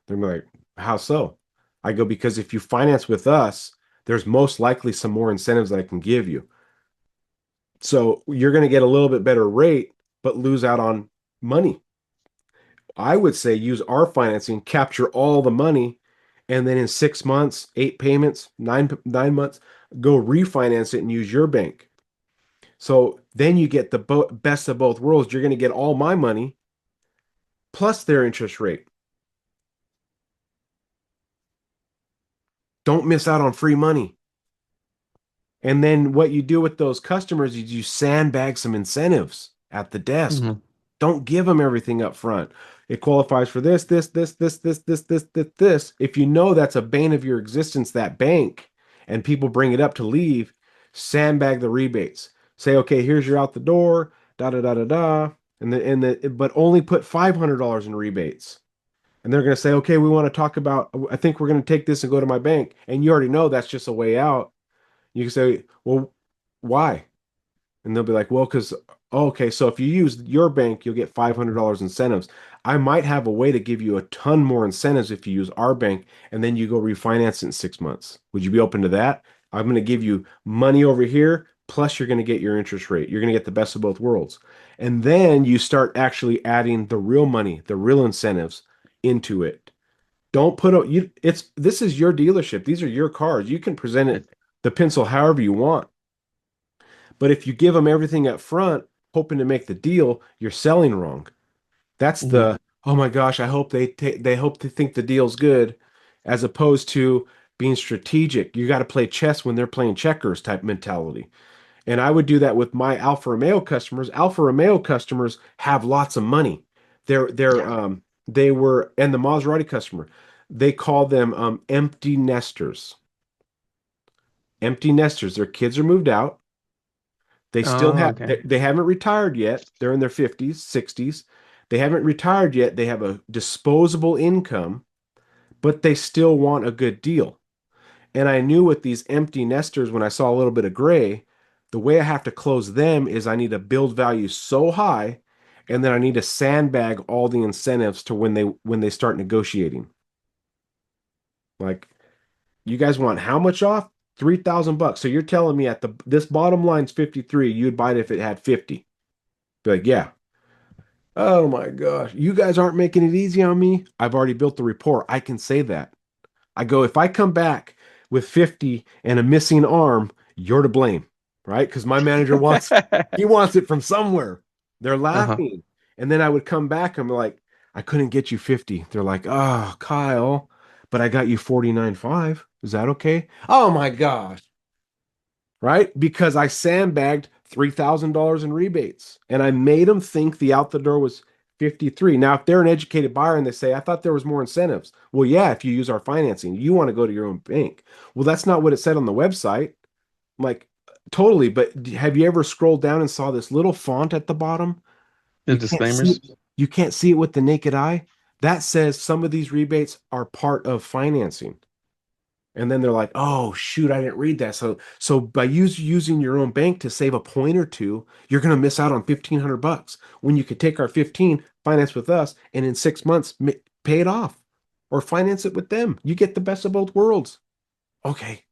They're like, how so? I go, because if you finance with us, there's most likely some more incentives that I can give you. So you're going to get a little bit better rate, but lose out on money. I would say use our financing, capture all the money, and then in 6 months, 8 payments, nine months, go refinance it and use your bank. So then you get the best of both worlds. You're going to get all my money plus their interest rate. Don't miss out on free money. And then what you do with those customers is you sandbag some incentives at the desk. Hmm. Don't give them everything up front. It qualifies for this. If you know that's a bane of your existence, that bank, and people bring it up to leave, sandbag the rebates. Say, okay, here's your out the door, da da da da da, but only put $500 in rebates. And they're going to say, okay, we want to talk about, I think we're going to take this and go to my bank. And you already know that's just a way out. You can say, well, why? And they'll be like, well, because, okay, so if you use your bank, you'll get $500 incentives. I might have a way to give you a ton more incentives if you use our bank and then you go refinance it in 6 months. Would you be open to that? I'm going to give you money over here, plus you're going to get your interest rate. You're going to get the best of both worlds. And then you start actually adding the real money, the real incentives into it. Don't put a you it's this is your dealership. These are your cars. You can present it the pencil however you want. But if you give them everything up front, hoping to make the deal, you're selling wrong. That's Hmm. the, oh my gosh, I hope they hope to think the deal's good, as opposed to being strategic. You got to play chess when they're playing checkers type mentality. And I would do that with my Alfa Romeo customers. Alfa Romeo customers have lots of money. Yeah. They were, and the Maserati customer, they call them empty nesters. Empty nesters. Their kids are moved out. They still Oh, have okay. they haven't retired yet. They're in their 50s, 60s. They haven't retired yet. They have a disposable income, but they still want a good deal. And I knew with these empty nesters, when I saw a little bit of gray, the way I have to close them is I need to build value so high, and then I need to sandbag all the incentives to when they start negotiating. Like, you guys want how much off? 3,000 bucks. So you're telling me at the this bottom line's 53, you'd buy it if it had 50. Be like, yeah. Oh my gosh. You guys aren't making it easy on me. I've already built the rapport. I can say that. I go, if I come back with 50 and a missing arm, you're to blame, right? Because my manager wants, he wants it from somewhere. They're Uh-huh. laughing. And then I would come back. I'm like, I couldn't get you 50. They're like, oh, Kyle, but I got you 49.5. Is that okay? Oh my gosh. Right? Because I sandbagged $3,000 in rebates and I made them think the out the door was 53. Now, if they're an educated buyer and they say, I thought there was more incentives. Well, yeah, if you use our financing, you want to go to your own bank. Well, that's not what it said on the website. I'm like, totally. But have you ever scrolled down and saw this little font at the bottom? The You can't see disclaimers. it. You can't see it with the naked eye. That says some of these rebates are part of financing. And then they're like, "Oh shoot, I didn't read that." So by using your own bank to save a point or two, you're going to miss out on 1,500 bucks when you could take our 15, finance with us, and in 6 months pay it off or finance it with them. You get the best of both worlds. Okay,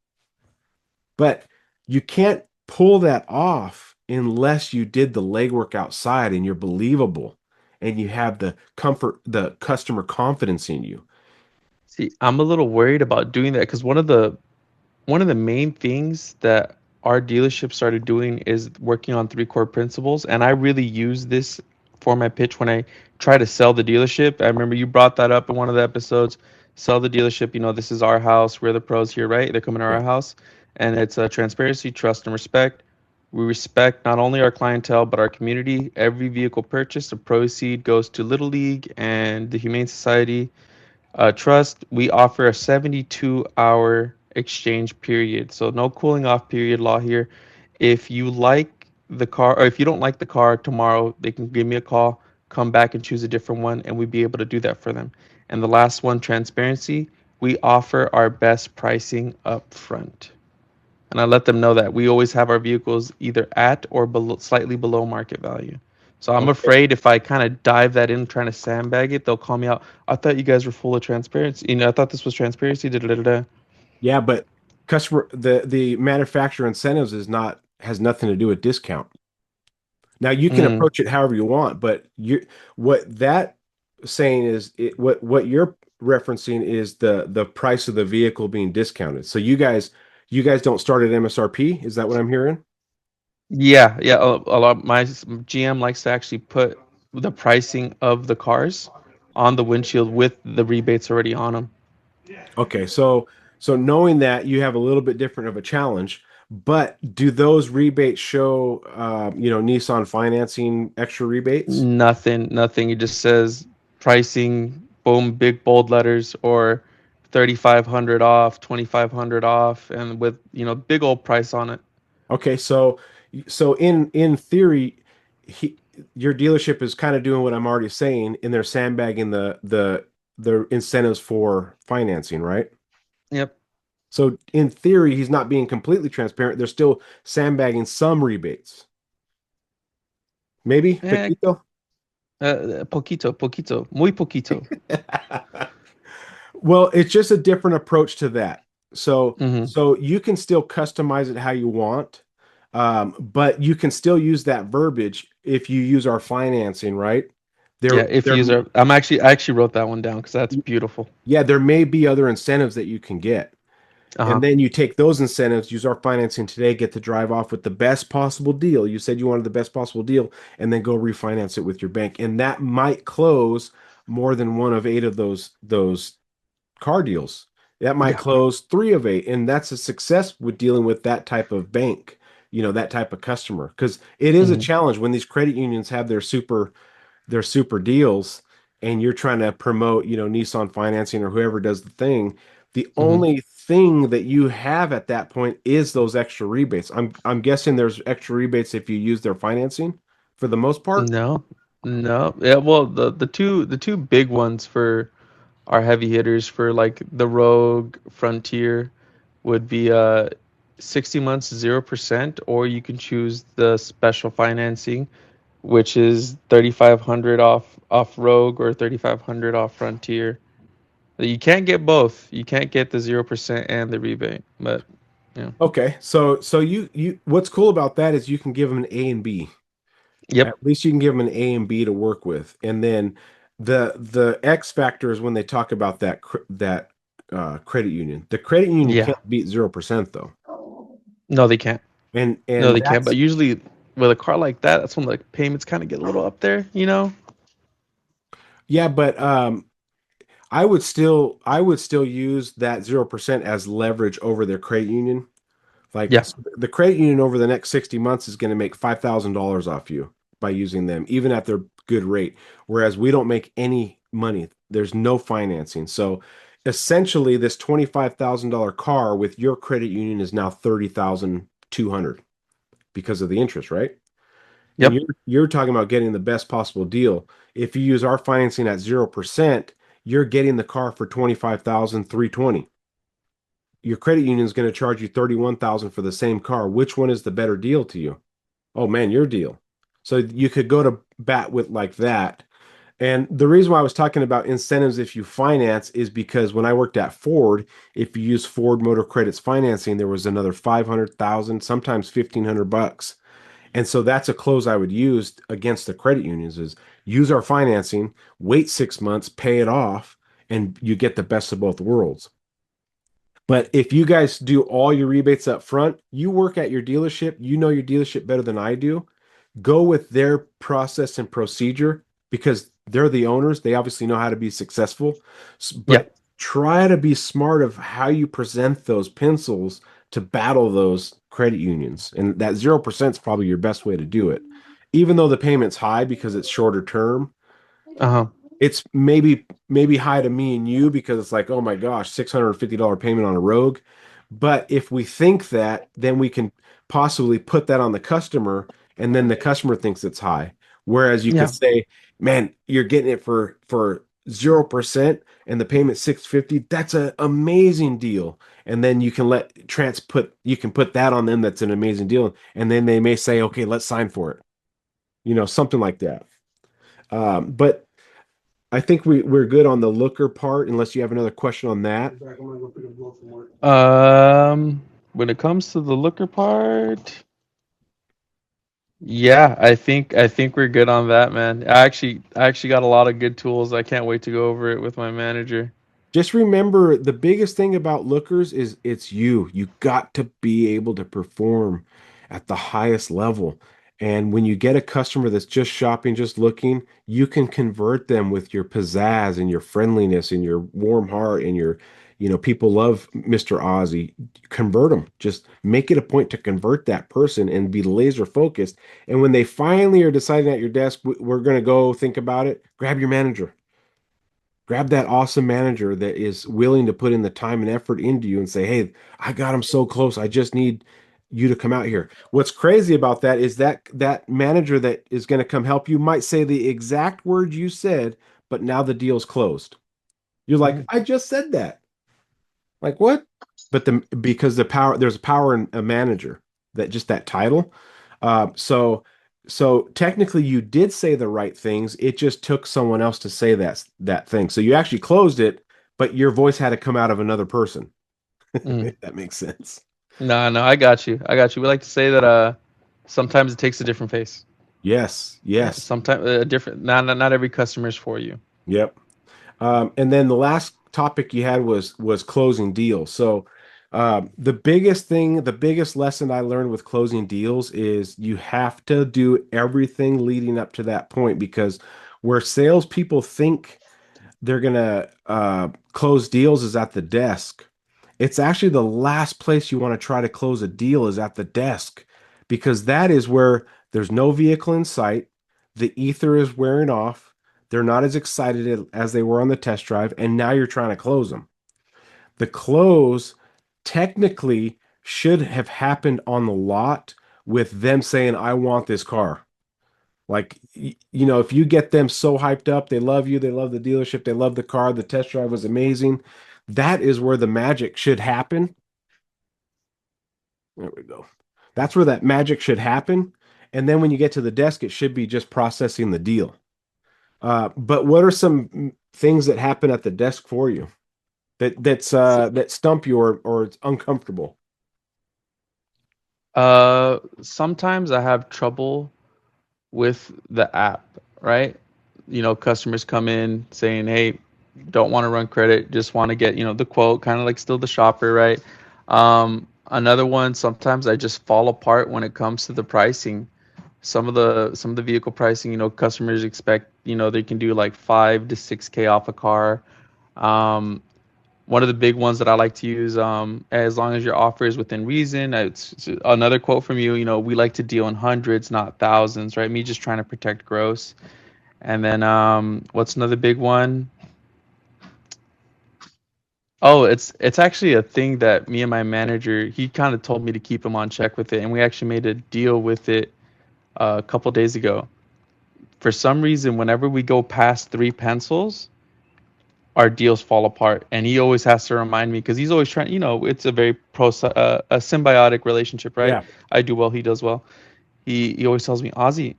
but you can't pull that off unless you did the legwork outside and you're believable and you have the comfort, the customer confidence in you. See, I'm a little worried about doing that because one of the main things that our dealership started doing is working on three core principles, and I really use this for my pitch when I try to sell the dealership. I remember you brought that up in one of the episodes. Sell the dealership, this is our house. We're the pros here, right? They're coming to our Yeah. house, and it's transparency, trust, and respect. We respect not only our clientele but our community. Every vehicle purchased, the proceed goes to Little League and the Humane Society. Trust, we offer a 72-hour exchange period. So no cooling off period law here. If you like the car, or if you don't like the car tomorrow, they can give me a call, come back and choose a different one, and we'd be able to do that for them. And the last one, transparency, we offer our best pricing up front. And I let them know that we always have our vehicles either at or below, slightly below market value. So I'm Okay. afraid if I kind of dive that in, trying to sandbag it, they'll call me out. I thought you guys were full of transparency. I thought this was transparency. Da, da, da, da. Yeah, but the manufacturer incentives is not has nothing to do with discount. Now you can Mm. approach it however you want, but you what that saying is what you're referencing is the price of the vehicle being discounted. So you guys don't start at MSRP, is that what I'm hearing? Yeah, yeah. A lot. My GM likes to actually put the pricing of the cars on the windshield with the rebates already on them. Okay, so knowing that you have a little bit different of a challenge, But do those rebates show, Nissan financing extra rebates? Nothing, nothing. It just says pricing, boom, big bold letters, or 3,500 off, 2,500 off, and with, big old price on it. Okay, so in theory, he, your dealership is kind of doing what I'm already saying, and they're sandbagging the incentives for financing, right? Yep. So in theory, he's not being completely transparent. They're still sandbagging some rebates. Maybe, Eh, Paquito? poquito, poquito, muy poquito. Well, it's just a different approach to that. So, Hmm. so you can still customize it how you want, but you can still use that verbiage if you use our financing, right? Yeah, There, if there, user, I actually wrote that one down because that's beautiful. yeah, there may be other incentives that you can get. And Uh-huh. then you take those incentives, use our financing today, get to drive off with the best possible deal. You said you wanted the best possible deal, and then go refinance it with your bank. And that might close more than one of eight of those car deals. That might Yeah. close three of eight, and that's a success with dealing with that type of bank, that type of customer. Because it is a Hmm. challenge when these credit unions have their super deals, and you're trying to promote, Nissan financing or whoever does the thing. The Hmm. only thing that you have at that point is those extra rebates. I'm guessing there's extra rebates if you use their financing for the most part. No, no. Yeah, well, the two big ones for our heavy hitters for like the Rogue Frontier would be 60 months 0%, or you can choose the special financing, which is 3,500 off Rogue or 3,500 off Frontier. You can't get both. You can't get the 0% and the rebate. But yeah. Okay, so you what's cool about that is you can give them an A and B. At Yep. least you can give them an A and B to work with. And then the X factor is when they talk about that credit union. The credit union Yeah. can't beat 0% though. No, they can't. And No, and they can't. that's But usually with a car like that, that's when the payments kind of get a little up there. yeah, but I would still use that 0% as leverage over their credit union. Like Yeah. the credit union over the next 60 months is going to make $5,000 off you by using them, even at their good rate. Whereas we don't make any money. There's no financing. So essentially, this $25,000 car with your credit union is now 30,200 because of the interest, right? And Yep. you're talking about getting the best possible deal. If you use our financing at 0%, you're getting the car for 25,320. Your credit union is going to charge you 31,000 for the same car. Which one is the better deal to you? Oh man, your deal. So you could go to bat with like that. And the reason why I was talking about incentives if you finance is because when I worked at Ford, if you use Ford Motor Credit's financing, there was another 500,000, sometimes 1,500 bucks. And so that's a close I would use against the credit unions is use our financing, wait 6 months, pay it off, and you get the best of both worlds. But if you guys do all your rebates up front, you work at your dealership, you know your dealership better than I do. Go with their process and procedure because they're the owners. They obviously know how to be successful. But Yep. try to be smart of how you present those pencils to battle those credit unions. And that 0% is probably your best way to do it. Even though the payment's high because it's shorter term, Uh-huh. it's maybe high to me and you because it's like, oh my gosh, $650 payment on a Rogue. But if we think that, then we can possibly put that on the customer, and then the customer thinks it's high. Whereas you could Yeah. say, man, you're getting it for 0% and the payment 650. That's an amazing deal. And then you can you can put that on them. That's an amazing deal. And then they may say, okay, let's sign for it. Something like that. But I think we're good on the looker part, unless you have another question on that. When it comes to the looker part, yeah, I think we're good on that, man. I actually got a lot of good tools. I can't wait to go over it with my manager. Just remember the biggest thing about lookers is it's you. You got to be able to perform at the highest level. And when you get a customer that's just shopping, just looking, you can convert them with your pizzazz and your friendliness and your warm heart and People love Mr. Ozzy. Convert them. Just make it a point to convert that person and be laser focused. And when they finally are deciding at your desk, we're going to go think about it, grab your manager. Grab that awesome manager that is willing to put in the time and effort into you and say, "Hey, I got him so close. I just need you to come out here." What's crazy about that is that manager that is going to come help you might say the exact words you said, but now the deal's closed. You're like, Mm, "I just said that." Like what? But because there's a power in a manager, that just that title. So technically you did say the right things. It just took someone else to say that thing. So you actually closed it, but your voice had to come out of another person. mm. If that makes sense. No, no, I got you. I got you. We like to say that sometimes it takes a different face. Yes, yes. Sometimes a different. Not every customer is for you. Yep. And then the last topic you had was closing deals. So the biggest thing, the biggest lesson I learned with closing deals is you have to do everything leading up to that point, because where salespeople think they're gonna close deals is at the desk. It's actually the last place you want to try to close a deal is at the desk, because that is where there's no vehicle in sight, the ether is wearing off, they're not as excited as they were on the test drive, and now you're trying to close them. The close technically should have happened on the lot with them saying, "I want this car." Like, if you get them so hyped up, they love you, they love the dealership, they love the car, the test drive was amazing. That is where the magic should happen. There we go. That's where that magic should happen. And then when you get to the desk, it should be just processing the deal. But what are some things that happen at the desk for you S- that stump you, or it's uncomfortable? Sometimes I have trouble with the app, right? Customers come in saying, "Hey, don't want to run credit, just want to get, the quote," kind of like still the shopper, right? Another one, sometimes I just fall apart when it comes to the pricing. Some of the vehicle pricing, customers expect, they can do like 5 to 6K off a car. Um, One of the big ones that I like to use, as long as your offer is within reason. It's another quote from you. We like to deal in hundreds, not thousands, right? Me just trying to protect gross. And then what's another big one? Oh, it's actually a thing that me and my manager, he kind of told me to keep him on check with it, and we actually made a deal with it a couple days ago. For some reason, whenever we go past 3 pencils, our deals fall apart, and he always has to remind me because he's always trying. It's a very a symbiotic relationship, right? Yeah. I do well, he does well. He always tells me, Ozzy,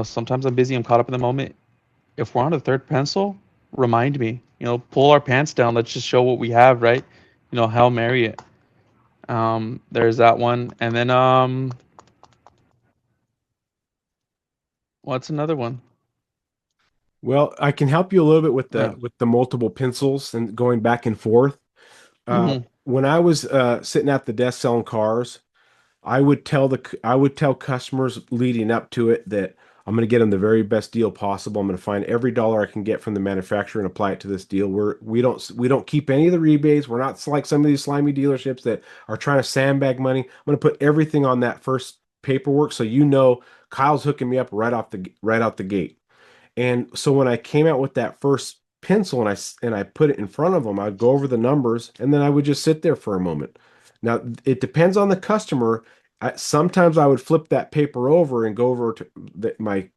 sometimes I'm busy, I'm caught up in the moment. If we're on the third pencil, remind me. Pull our pants down. Let's just show what we have, right? Hail Mary it. There's that one, and then what's another one? Well, I can help you a little bit with the Yeah. with the multiple pencils and going back and forth. Mm-hmm. When I was sitting at the desk selling cars, I would tell customers leading up to it that I'm going to get them the very best deal possible. I'm going to find every dollar I can get from the manufacturer and apply it to this deal. We don't keep any of the rebates. We're not like some of these slimy dealerships that are trying to sandbag money. I'm going to put everything on that first paperwork, so Kyle's hooking me up right out the gate. And so when I came out with that first pencil and I put it in front of them, I'd go over the numbers and then I would just sit there for a moment. Now it depends on the customer. Sometimes I would flip that paper over and go over to I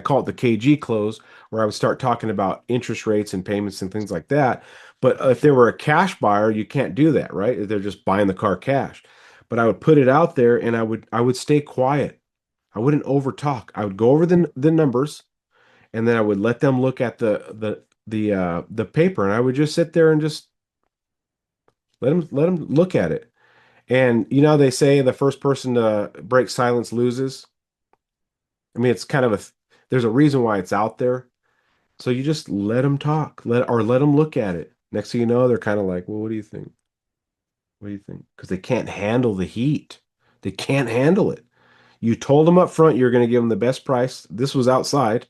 call it the KG close, where I would start talking about interest rates and payments and things like that. But if they were a cash buyer, you can't do that, right? They're just buying the car cash. But I would put it out there and I would stay quiet. I wouldn't over talk. I would go over the numbers, and then I would let them look at the paper, and I would just sit there and just let them look at it. And they say the first person to break silence loses. I mean, it's kind of there's a reason why it's out there. So you just let them talk, let them look at it. Next thing you know, they're kind of like, "Well, what do you think? What do you think?" Because they can't handle the heat. They can't handle it. You told them up front you're going to give them the best price. This was outside.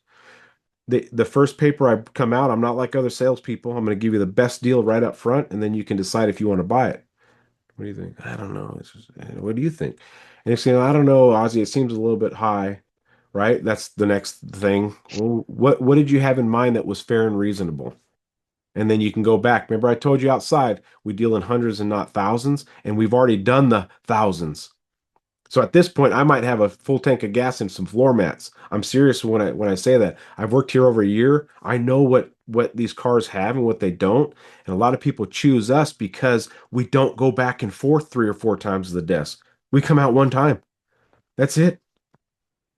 the first paper I come out, I'm not like other salespeople. I'm going to give you the best deal right up front, and then you can decide if you want to buy it. What do you think? I don't know. What do you think? And it's, I don't know, Ozzy. It seems a little bit high, right? That's the next thing. Well, what did you have in mind that was fair and reasonable? And then you can go back. Remember, I told you outside we deal in hundreds and not thousands, and we've already done the thousands. So at this point, I might have a full tank of gas and some floor mats. I'm serious when I say that. I've worked here over a year. I know what these cars have and what they don't. And a lot of people choose us because we don't go back and forth 3 or 4 times to the desk. We come out one time. That's it.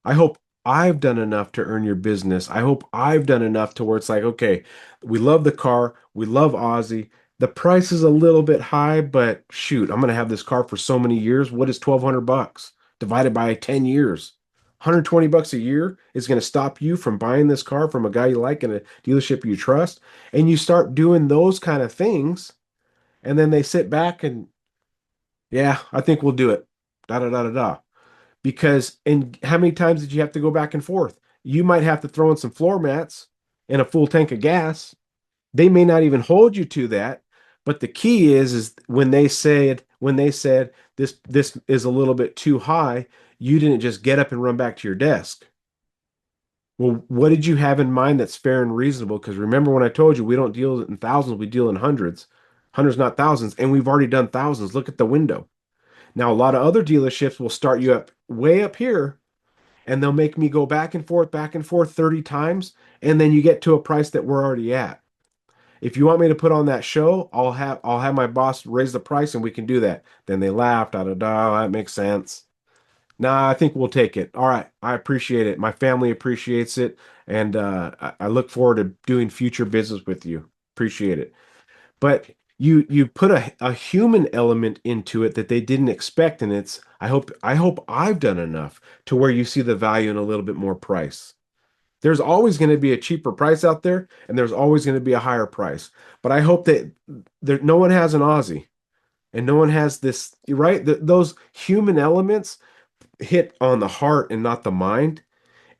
I hope I've done enough to earn your business. I hope I've done enough to where it's like, okay, we love the car. We love Ozzy. The price is a little bit high, but shoot, I'm going to have this car for so many years. What is 1,200 bucks divided by 10 years? 120 bucks a year is going to stop you from buying this car from a guy you like in a dealership you trust. And you start doing those kind of things, and then they sit back and, yeah, I think we'll do it. Da da da da da. Because, and how many times did you have to go back and forth? You might have to throw in some floor mats and a full tank of gas. They may not even hold you to that, but the key is when they said this is a little bit too high, you didn't just get up and run back to your desk. Well, what did you have in mind that's fair and reasonable? Because remember when I told you we don't deal in thousands, we deal in hundreds, hundreds, not thousands, and we've already done thousands. Look at the window. Now, a lot of other dealerships will start you up way up here and they'll make me go back and forth 30 times. And then you get to a price that we're already at. If you want me to put on that show, I'll have my boss raise the price and we can do that. Then they laughed, da da da, that makes sense. Nah, I think we'll take it. All right, I appreciate it. My family appreciates it, and I look forward to doing future business with you. Appreciate it. But you put a human element into it that they didn't expect, and it's I hope I've done enough to where you see the value in a little bit more price. There's always going to be a cheaper price out there, and there's always going to be a higher price. But I hope that no one has an Aussie, and no one has this, right? Those human elements hit on the heart and not the mind.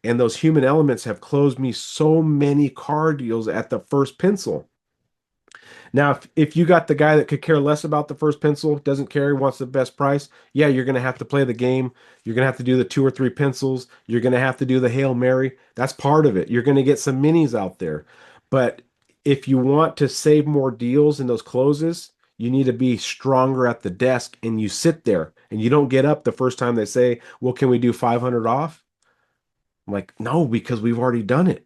And those human elements have closed me so many car deals at the first pencil. Now, if you got the guy that could care less about the first pencil, doesn't care, wants the best price, yeah, you're going to have to play the game. You're going to have to do the 2 or 3 pencils. You're going to have to do the Hail Mary. That's part of it. You're going to get some minis out there. But if you want to save more deals in those closes, you need to be stronger at the desk and you sit there and you don't get up the first time they say, well, can we do 500 off? I'm like, no, because we've already done it.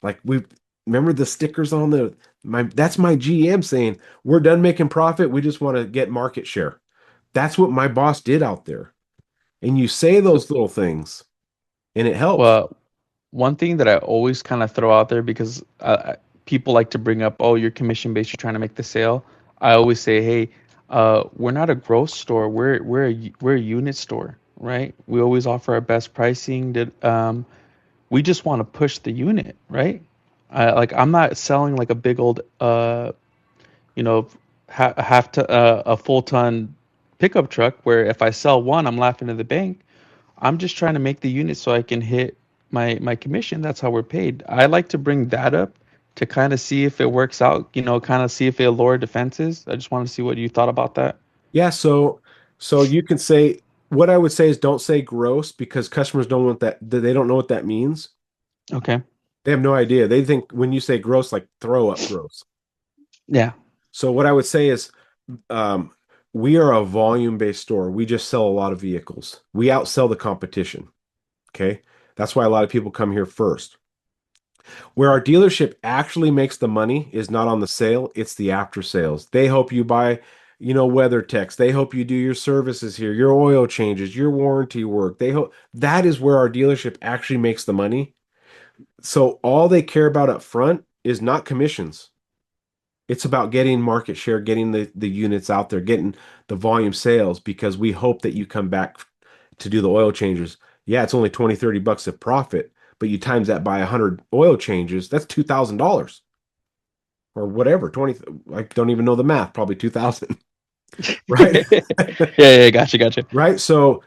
Like we remember the stickers on the my that's my GM saying, "We're done making profit. We just want to get market share." That's what my boss did out there. And you say So, those little things and it helps. well, one thing that I always kind of throw out there because people like to bring up, oh, you're commission based, you're trying to make the sale. I always say, hey, we're not a gross store. We're a unit store, right? We always offer our best pricing. We just want to push the unit, right? Like I'm not selling like a big old you know, half to a full ton pickup truck where if I sell one, I'm laughing at the bank. I'm just trying to make the unit so I can hit my commission. That's how we're paid. I like to bring that up to kind of see if it works out, kind of see if it lower defenses. I just want to see what you thought about that. Yeah, so you can say what I would say is don't say gross because customers don't want that they don't know what that means. Okay. They have no idea. They think when you say gross like throw up gross. Yeah. So what I would say is um, we are a volume-based store. We just sell a lot of vehicles. We outsell the competition. Okay. That's why a lot of people come here first. Where our dealership actually makes the money is not on the sale, it's the after sales. They hope you buy, weather techs. They hope you do your services here, your oil changes, your warranty work. They hope that is where our dealership actually makes the money. So all they care about up front is not commissions. It's about getting market share, getting the units out there, getting the volume sales because we hope that you come back to do the oil changes. Yeah, it's only 20, 30 bucks of profit, but you times that by 100 oil changes, that's $2,000 or whatever. 20, I don't even know the math, probably 2,000. right? Yeah, gotcha, gotcha. Right? So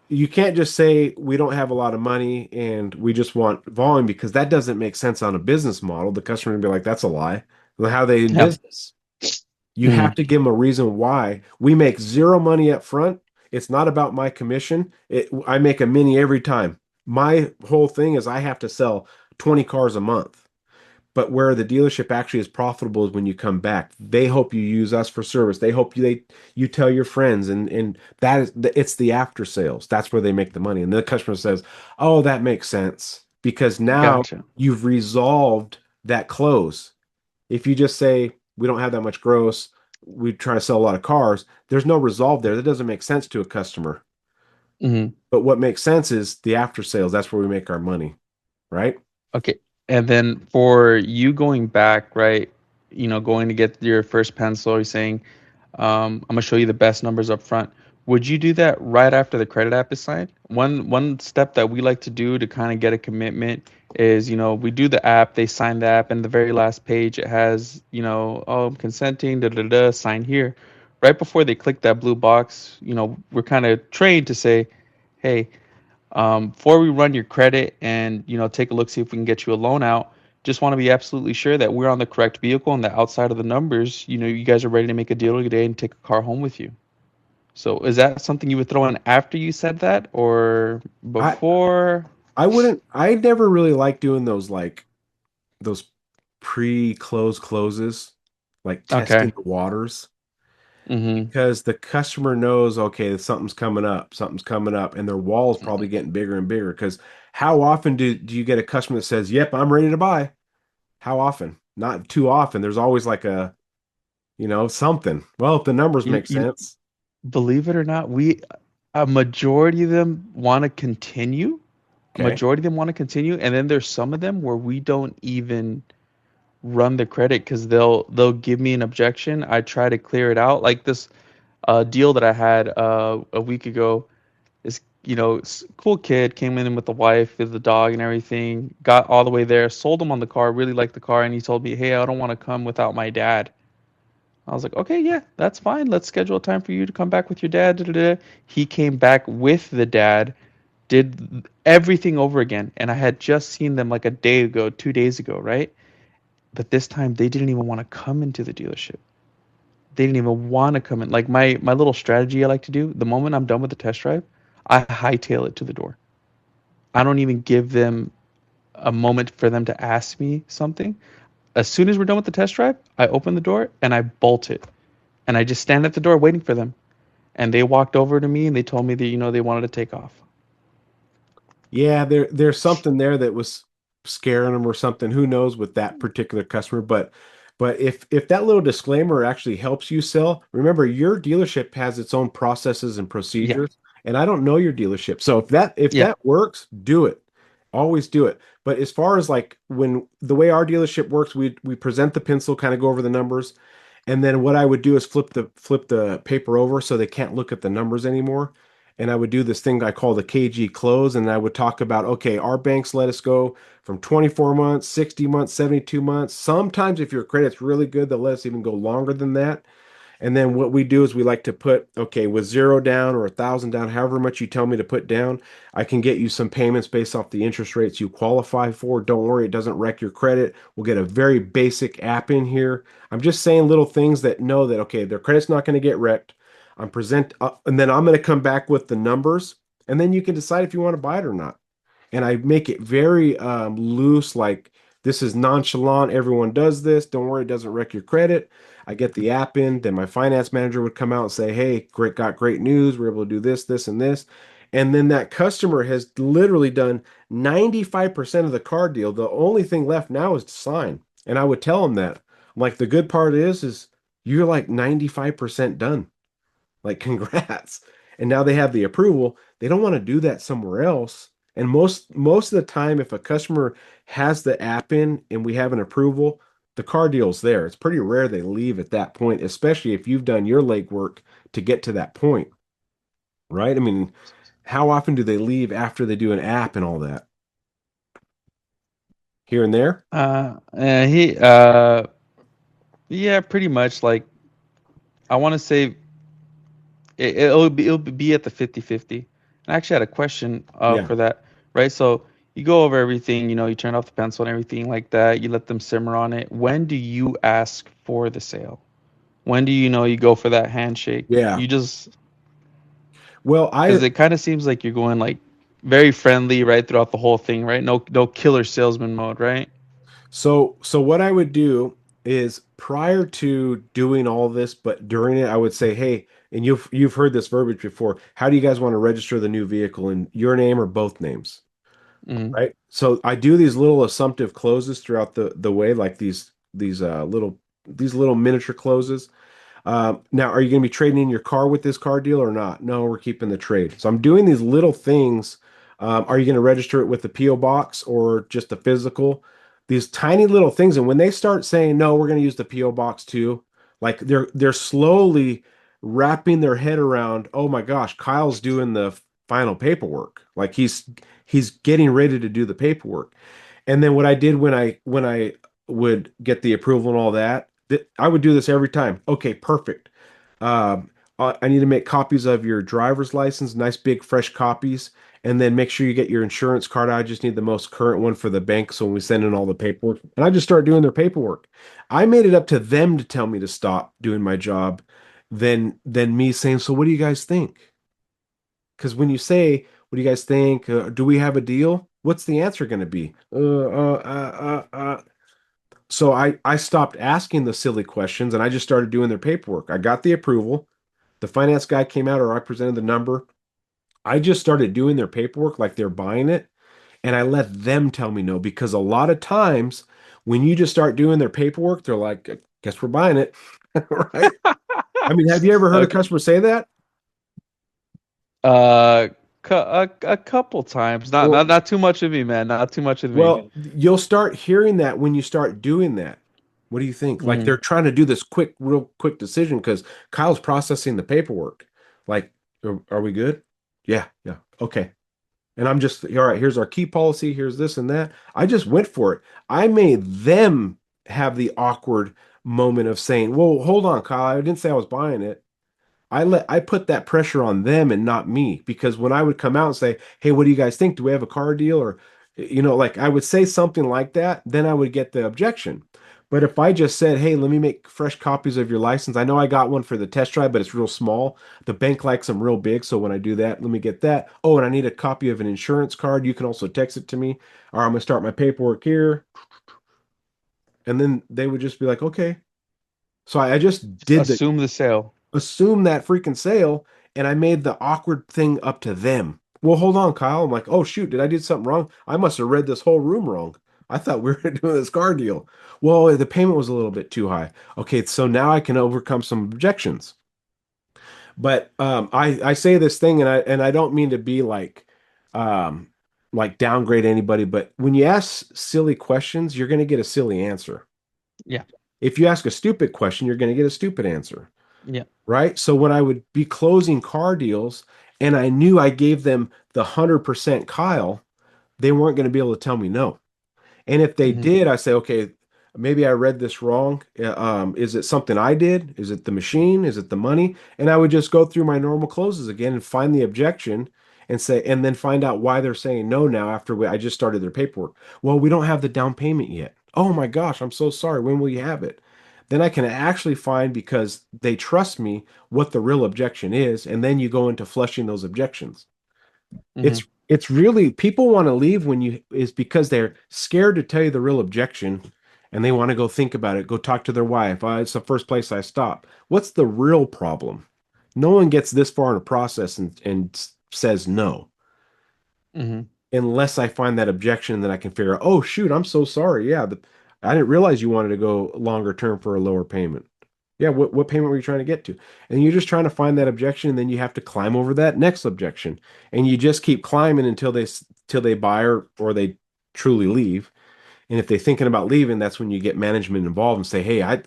you can't just say we don't have a lot of money and we just want volume because that doesn't make sense on a business model. The customer would be like, that's a lie. Well, how are they in Yeah. business? You have Mhm. to give them a reason why. We make zero money up front. It's not about my commission. I make a mini every time. My whole thing is I have to sell 20 cars a month. But where the dealership actually is profitable is when you come back. They hope you use us for service. They hope you tell your friends, and that is it's the after sales. That's where they make the money. And the customer says, "Oh, that makes sense," because now Gotcha. you've resolved that close. If you just say we don't have that much gross, we try to sell a lot of cars, there's no resolve there. That doesn't make sense to a customer. Mhm. But what makes sense is the after sales. That's where we make our money, right? Okay. And then for you going back, right, going to get your first pencil, you're saying, I'm gonna show you the best numbers up front. Would you do that right after the credit app is signed? One step that we like to do to kind of get a commitment is, we do the app, they sign the app, and the very last page it has, oh, I'm consenting, da da da, sign here. Right before they click that blue box, we're kind of trained to say, hey, before we run your credit and take a look, see if we can get you a loan out, just want to be absolutely sure that we're on the correct vehicle and that outside of the numbers, you guys are ready to make a deal today and take a car home with you. So is that something you would throw in after you said that or I before? I wouldn't. I never really like doing those pre-close closes, like testing Okay. the waters, Mm-hmm. because the customer knows, okay, something's coming up, and their wall is probably getting bigger and bigger. Because how often do you get a customer that says, "Yep, I'm ready to buy"? How often? Not too often. There's always like something. Well, if the numbers You, make you sense, believe it or not, a majority of them want to continue. A okay. majority of them want to continue, and then there's some of them where we don't even run the credit because they'll give me an objection. I try to clear it out. Like this deal that I had a week ago. This cool kid came in with the wife, with the dog and everything. Got all the way there, sold him on the car, really liked the car, and he told me, "Hey, I don't want to come without my dad." I was like, "Okay, yeah, that's fine. Let's schedule a time for you to come back with your dad." Da, da, da. He came back with the dad, did everything over again, and I had just seen them like a day ago, 2 days ago, right? But this time they didn't even want to come into the dealership. They didn't even want to come in. Like my little strategy I like to do, the moment I'm done with the test drive, I hightail it to the door. I don't even give them a moment for them to ask me something. As soon as we're done with the test drive, I open the door and I bolt it. And I just stand at the door waiting for them. And they walked over to me and they told me that, they wanted to take off. Yeah, there's something there that was scaring them or something. Who knows with that particular customer? But if that little disclaimer actually helps you sell, remember your dealership has its own processes and Yeah. procedures, and I don't know your dealership. So if Yeah. that works, do it. Always do it. But as far as like when the way our dealership works, we present the pencil, kind of go over the numbers, and then what I would do is flip the paper over so they can't look at the numbers anymore. And I would do this thing I call the KG close, and I would talk about, okay, our banks let us go from 24 months, 60 months, 72 months. Sometimes if your credit's really good, they'll let us even go longer than that. And then what we do is we like to put, okay, with zero down or 1,000 down, however much you tell me to put down, I can get you some payments based off the interest rates you qualify for. Don't worry, it doesn't wreck your credit. We'll get a very basic app in here. I'm just saying little things that know that, okay, their credit's not going to get wrecked. And then I'm going to come back with the numbers, and then you can decide if you want to buy it or not. And I make it very loose, like this is nonchalant. Everyone does this. Don't worry, it doesn't wreck your credit. I get the app in, then my finance manager would come out and say, "Hey, got great news. We're able to do this, this, and this." And then that customer has literally done 95% of the car deal. The only thing left now is to sign. And I would tell them that. I'm like, the good part is you're like 95% done. Like, congrats. And now they have the approval. They don't want to do that somewhere else. And most of the time, if a customer has the app in and we have an approval, the car deal's there. It's pretty rare they leave at that point, especially if you've done your legwork to get to that point, right? I mean, how often do they leave after they do an app and all that? Here and there? He yeah, pretty much like I want to say. It'll be at the 50-50. I actually had a question Yeah. for that, right? So you go over everything, you turn off the pencil and everything like that. You let them simmer on it. When do you ask for the sale? When do you go for that handshake? Yeah. You just Well, because I it kind of seems like you're going like very friendly right throughout the whole thing, right? No killer salesman mode, right? so what I would do is prior to doing all this, but during it, I would say, hey, and you've heard this verbiage before. How do you guys want to register the new vehicle in your name or both names? Mm-hmm. Right? So I do these little assumptive closes throughout the way, like these little miniature closes. Now, are you going to be trading in your car with this car deal or not? No, we're keeping the trade. So I'm doing these little things. Are you going to register it with the PO box or just the physical? These tiny little things. And when they start saying, no, we're going to use the PO box too, like they're slowly wrapping their head around, oh my gosh, Kyle's doing the final paperwork. Like he's getting ready to do the paperwork. And then what I did when I would get the approval and all that, I would do this every time. Okay, perfect. I need to make copies of your driver's license, nice big fresh copies, and then make sure you get your insurance card. I just need the most current one for the bank, so when we send in all the paperwork, and I just start doing their paperwork. I made it up to them to tell me to stop doing my job, than me saying, "So what do you guys think?" Because when you say, "What do you guys think? Do we have a deal?" What's the answer going to be? So I stopped asking the silly questions and I just started doing their paperwork. I got the approval. The finance guy came out or I presented the number. I just started doing their paperwork like they're buying it. And I let them tell me no because a lot of times when you just start doing their paperwork, they're like, "I guess we're buying it." Right? I mean, have you ever heard a Okay. customer say that? Uh, a couple times. Not Well, not not too much of me, man. Not too much of me. well, you'll start hearing that when you start doing that. What do you think? Like Mm-hmm. they're trying to do this quick, real quick decision because Kyle's processing the paperwork. Like, are we good? Yeah, yeah, okay. And I'm just, all right, here's our key policy, here's this and that. I just went for it. I made them have the awkward moment of saying, "Whoa, hold on, Kyle. I didn't say I was buying it." I put that pressure on them and not me because when I would come out and say, "Hey, what do you guys think? Do we have a car deal?" Or like I would say something like that, then I would get the objection. But if I just said, "Hey, let me make fresh copies of your license. I know I got one for the test drive, but it's real small. The bank likes them real big, so when I do that, let me get that. Oh, and I need a copy of an insurance card. You can also text it to me, or I'm gonna start my paperwork here." And then they would just be like, "Okay." So I just Just did the assume the sale. assume that freaking sale and I made the awkward thing up to them. Well, hold on, Kyle. I'm like, oh shoot, did I do something wrong? I must have read this whole room wrong. I thought we were doing this car deal. Well, the payment was a little bit too high. Okay, so now I can overcome some objections. But I say this thing, and I don't mean to be um, like downgrade anybody, but when you ask silly questions, you're going to get a silly answer. Yeah. If you ask a stupid question, you're going to get a stupid answer. Yeah. Right? So when I would be closing car deals and I knew I gave them the 100% Kyle, they weren't going to be able to tell me no. And if they Mm-hmm. did, I say, okay, maybe I read this wrong. Is it something I did? Is it the machine? Is it the money? And I would just go through my normal closes again and find the objection and say, and then find out why they're saying no now after I just started their paperwork. Well, we don't have the down payment yet. Oh my gosh, I'm so sorry. When will you have it? Then I can actually find because they trust me what the real objection is, and then you go into flushing those objections. Mm-hmm. It's really people want to leave when you is because they're scared to tell you the real objection and they want to go think about it, go talk to their wife. It's the first place I stop. What's the real problem? No one gets this far in a process and says no Mm-hmm. unless I find that objection that I can figure out, oh shoot, I'm so sorry. Yeah, I didn't realize you wanted to go longer term for a lower payment. Yeah, what payment were you trying to get to? And you're just trying to find that objection, and then you have to climb over that next objection, and you just keep climbing until they buy or they truly leave. And if they're thinking about leaving, that's when you get management involved and say, "Hey, I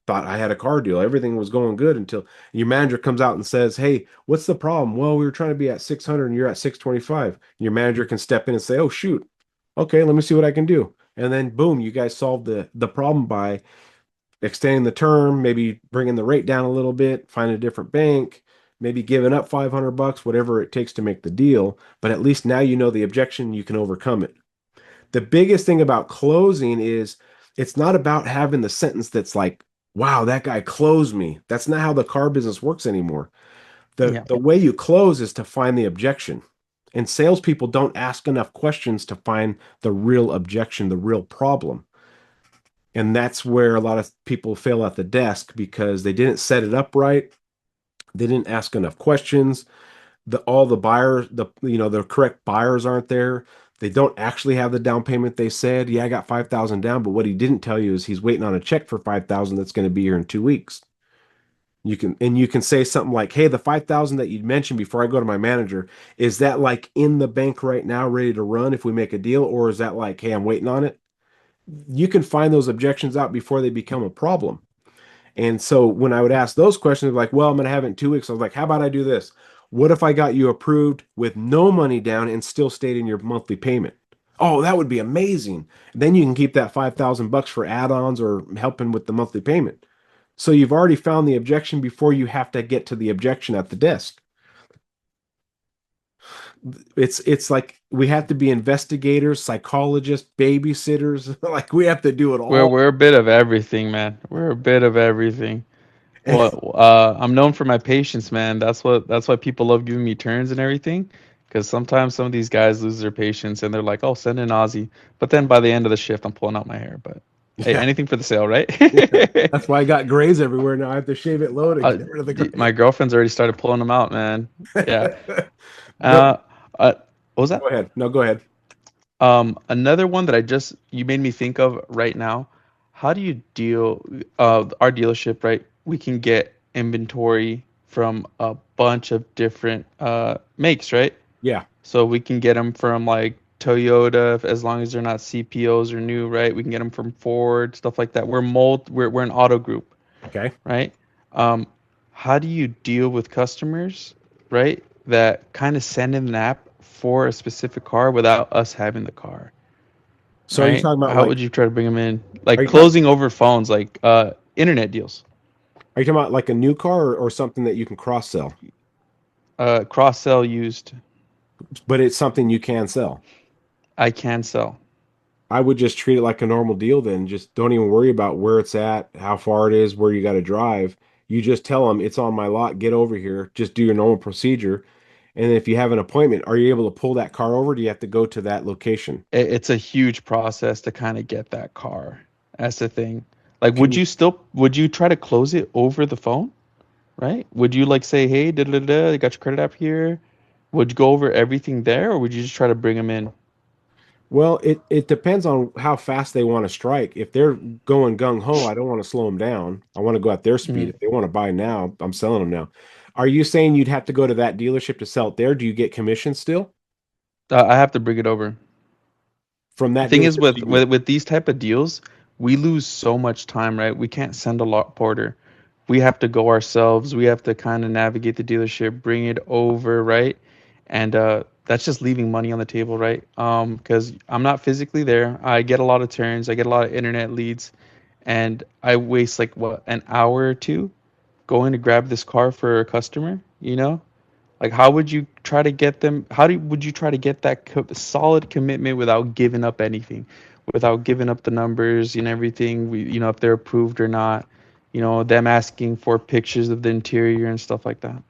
thought I had a car deal. Everything was going good until your manager comes out and says, 'Hey, what's the problem?' Well, we were trying to be at 600 and you're at 625." Your manager can step in and say, "Oh, shoot. Okay, let me see what I can do." And then boom, you guys solve the problem by extending the term, maybe bringing the rate down a little bit, find a different bank, maybe giving up 500 bucks, whatever it takes to make the deal, but at least now you know the objection, you can overcome it. The biggest thing about closing is it's not about having the sentence that's like, wow, that guy closed me. That's not how the car business works anymore. The Yeah. the way you close is to find the objection. And salespeople don't ask enough questions to find the real objection, the real problem. And that's where a lot of people fail at the desk because they didn't set it up right. They didn't ask enough questions. All the buyers, the correct buyers aren't there. They don't actually have the down payment they said. Yeah, I got 5,000 down, but what he didn't tell you is he's waiting on a check for 5,000 that's going to be here in 2 weeks. You can say something like, "Hey, the 5,000 that you mentioned before I go to my manager, is that like in the bank right now ready to run if we make a deal, or is that like, hey, I'm waiting on it?" You can find those objections out before they become a problem. And so when I would ask those questions, like, well, I'm going to have it in 2 weeks. I was like, how about I do this? What if I got you approved with no money down and still stayed in your monthly payment? Oh, that would be amazing. Then you can keep that 5,000 bucks for add-ons or helping with the monthly payment. So you've already found the objection before you have to get to the objection at the desk. It's like we have to be investigators, psychologists, babysitters. Like we have to do it all. We're a bit of everything, man. We're a bit of everything. Well, I'm known for my patience, man. That's why people love giving me turns and everything. Because sometimes some of these guys lose their patience and they're like, "Oh, send in Ozzy." But then by the end of the shift, I'm pulling out my hair. But hey, Yeah. anything for the sale, right? Yeah. That's why I got grays everywhere now. I have to shave it low to get rid of the My gray. girlfriend's already started pulling them out, man. Yeah. What? Uh, what was Go that? ahead. No, go ahead. Another one that you made me think of right now. How do you deal, our dealership, right? We can get inventory from a bunch of different makes, right? Yeah. So we can get them from like Toyota, as long as they're not CPOs or new, right? We can get them from Ford, stuff like that. We're an auto group, Okay. right? Um, how do you deal with customers, right? That kind of send in an app for a specific car without us having the car, So are you right? talking about How like would you try to bring them in? are Like you talking closing over phones, like internet deals, are you talking about like a new car or something that you can cross sell, cross sell used. but it's something you can sell? I can sell. I would just treat it like a normal deal then. Just don't even worry about where it's at, how far it is, where you got to drive. You just tell them it's on my lot, get over here, just do your normal procedure. And if you have an appointment, are you able to pull that car over? Do you have to go to that location? It's a huge process to kind of get that car. That's the thing. Like, Can you would you try to close it over the phone? Right? Would you like say, hey, da da da, I got your credit app here? Would you go over everything there, or would you just try to bring them in? Well, it depends on how fast they want to strike. If they're going gung ho, I don't want to slow them down. I want to go at their speed. Mm. If they want to buy now, I'm selling them now. Are you saying you'd have to go to that dealership to sell it there? Do you get commission still I have to bring it over. from The that thing is dealership to you? with these type of deals, we lose so much time, right? We can't send a lot porter. We have to go ourselves. We have to kind of navigate the dealership, bring it over, right? And that's just leaving money on the table, right? Because I'm not physically there. I get a lot of turns. I get a lot of internet leads, and I waste like what, an hour or two going to grab this car for a customer, you know? Like, how would you try to get them? Would you try to get that solid commitment without giving up anything, without giving up the numbers and everything? If they're approved or not, them asking for pictures of the interior and stuff like that.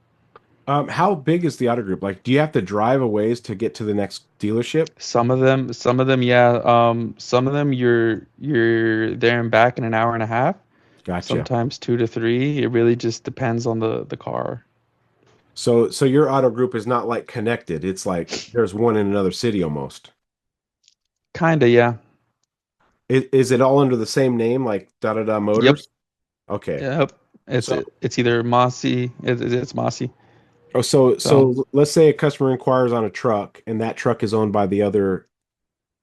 How big is the auto group? Like, do you have to drive a ways to get to the next dealership? Some of them, yeah. Some of them you're there and back in an hour and a half. Gotcha. Sometimes 2 to 3. It really just depends on the car. So your auto group is not like connected. It's like there's one in another city almost. Kinda, yeah. Is it all under the same name, like da da da Yep. Motors? Okay. Yep. It's So it's either Mossy. It's Mossy. So. so let's say a customer inquires on a truck, and that truck is owned by the other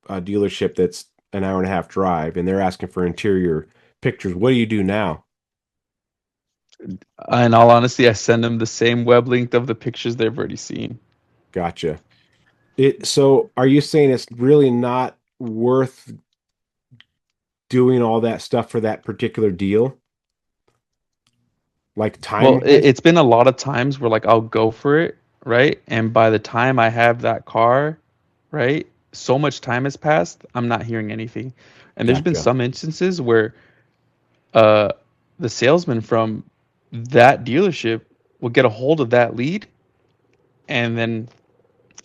dealership that's an hour and a half drive, and they're asking for interior pictures. What do you do now? In all honesty, I send them the same web link of the pictures they've already seen. Gotcha. So are you saying it's really not worth doing all that stuff for that particular deal? like time Well, wise? it's been a lot of times where like I'll go for it, right? And by the time I have that car, right, so much time has passed, I'm not hearing anything. And there's been Gotcha. some instances where uh the salesman from that dealership will get a hold of that lead, and then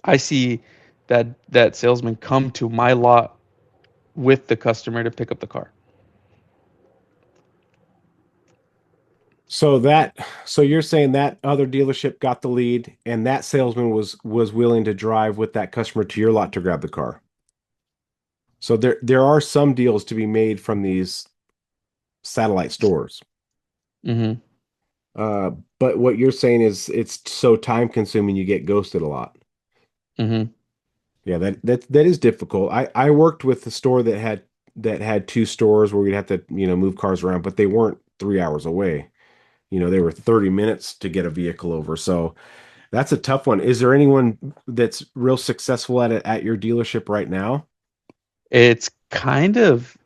I see that salesman come to my lot with the customer to pick up the car. So that so you're saying that other dealership got the lead and that salesman was willing to drive with that customer to your lot to grab the car. So there are some deals to be made from these satellite stores. Mm-hmm. Uh, but what you're saying is it's so time consuming you get ghosted a lot. Mm-hmm. Yeah, that is difficult. I worked with a store that had two stores where we'd have to, move cars around, but they weren't 3 hours away. They were 30 minutes to get a vehicle over. So that's a tough one. Is there anyone that's real successful at it at your dealership right now? It's kind of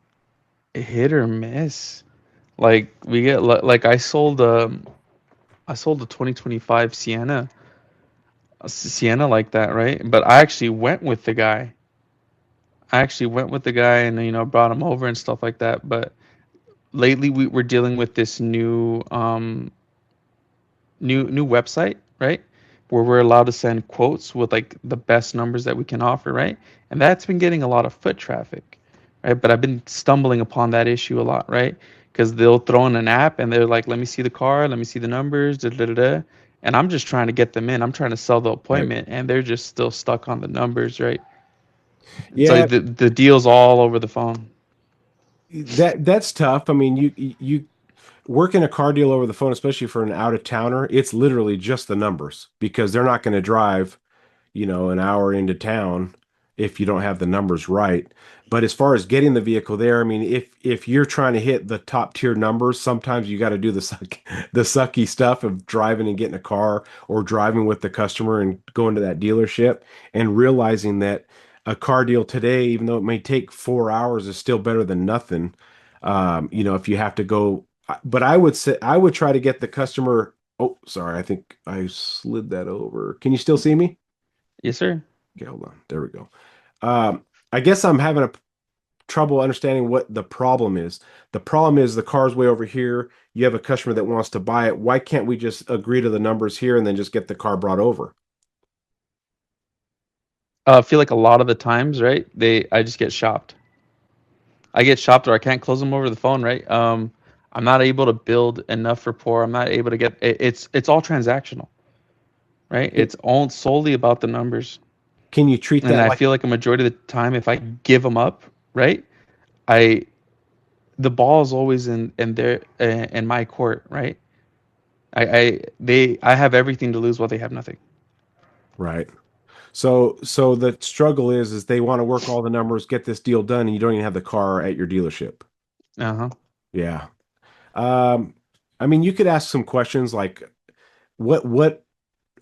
hit or miss. Like we get like I sold a 2025 Sienna, a Sienna like that, right? But I actually went with the guy. I actually went with the guy and brought him over and stuff like that. But lately we're dealing with this new website, right? Where we're allowed to send quotes with like the best numbers that we can offer, right? And that's been getting a lot of foot traffic, right? But I've been stumbling upon that issue a lot, right? Because they'll throw in an app and they're like, "Let me see the car, let me see the numbers, da da da da," and I'm just trying to get them in. I'm trying to sell the Right. appointment, and they're just still stuck on the numbers, right? It's like Yeah, the deal's all over the phone. that's tough. I mean, you work in a car deal over the phone, especially for an out of towner, it's literally just the numbers because they're not going to drive an hour into town if you don't have the numbers right. But as far as getting the vehicle there, I mean, if you're trying to hit the top tier numbers, sometimes you got to do the sucky stuff of driving and getting a car or driving with the customer and going to that dealership and realizing that a car deal today, even though it may take 4 hours, is still better than nothing. If you have to go, but I would say I would try to get the customer. Oh, sorry, I think I slid that over. Can you still see me? Yes, sir. Okay, hold on. There we go. I guess I'm having a trouble understanding what the problem is. The problem is the car's way over here. You have a customer that wants to buy it. Why can't we just agree to the numbers here and then just get the car brought over? I feel like a lot of the times, right? I just get shopped. I get shopped or I can't close them over the phone, right? I'm not able to build enough rapport. I'm not able to get it's all transactional, right? Can, It's all solely about the numbers. can you treat And that I like, feel like a majority of the time, if I give them up, right, I the ball is always in their in my court, right? I have everything to lose while they have nothing. right? So the struggle is they want to work all the numbers, get this deal done, and you don't even have the car at your dealership. Uh-huh. Yeah. Um, I mean, you could ask some questions like, what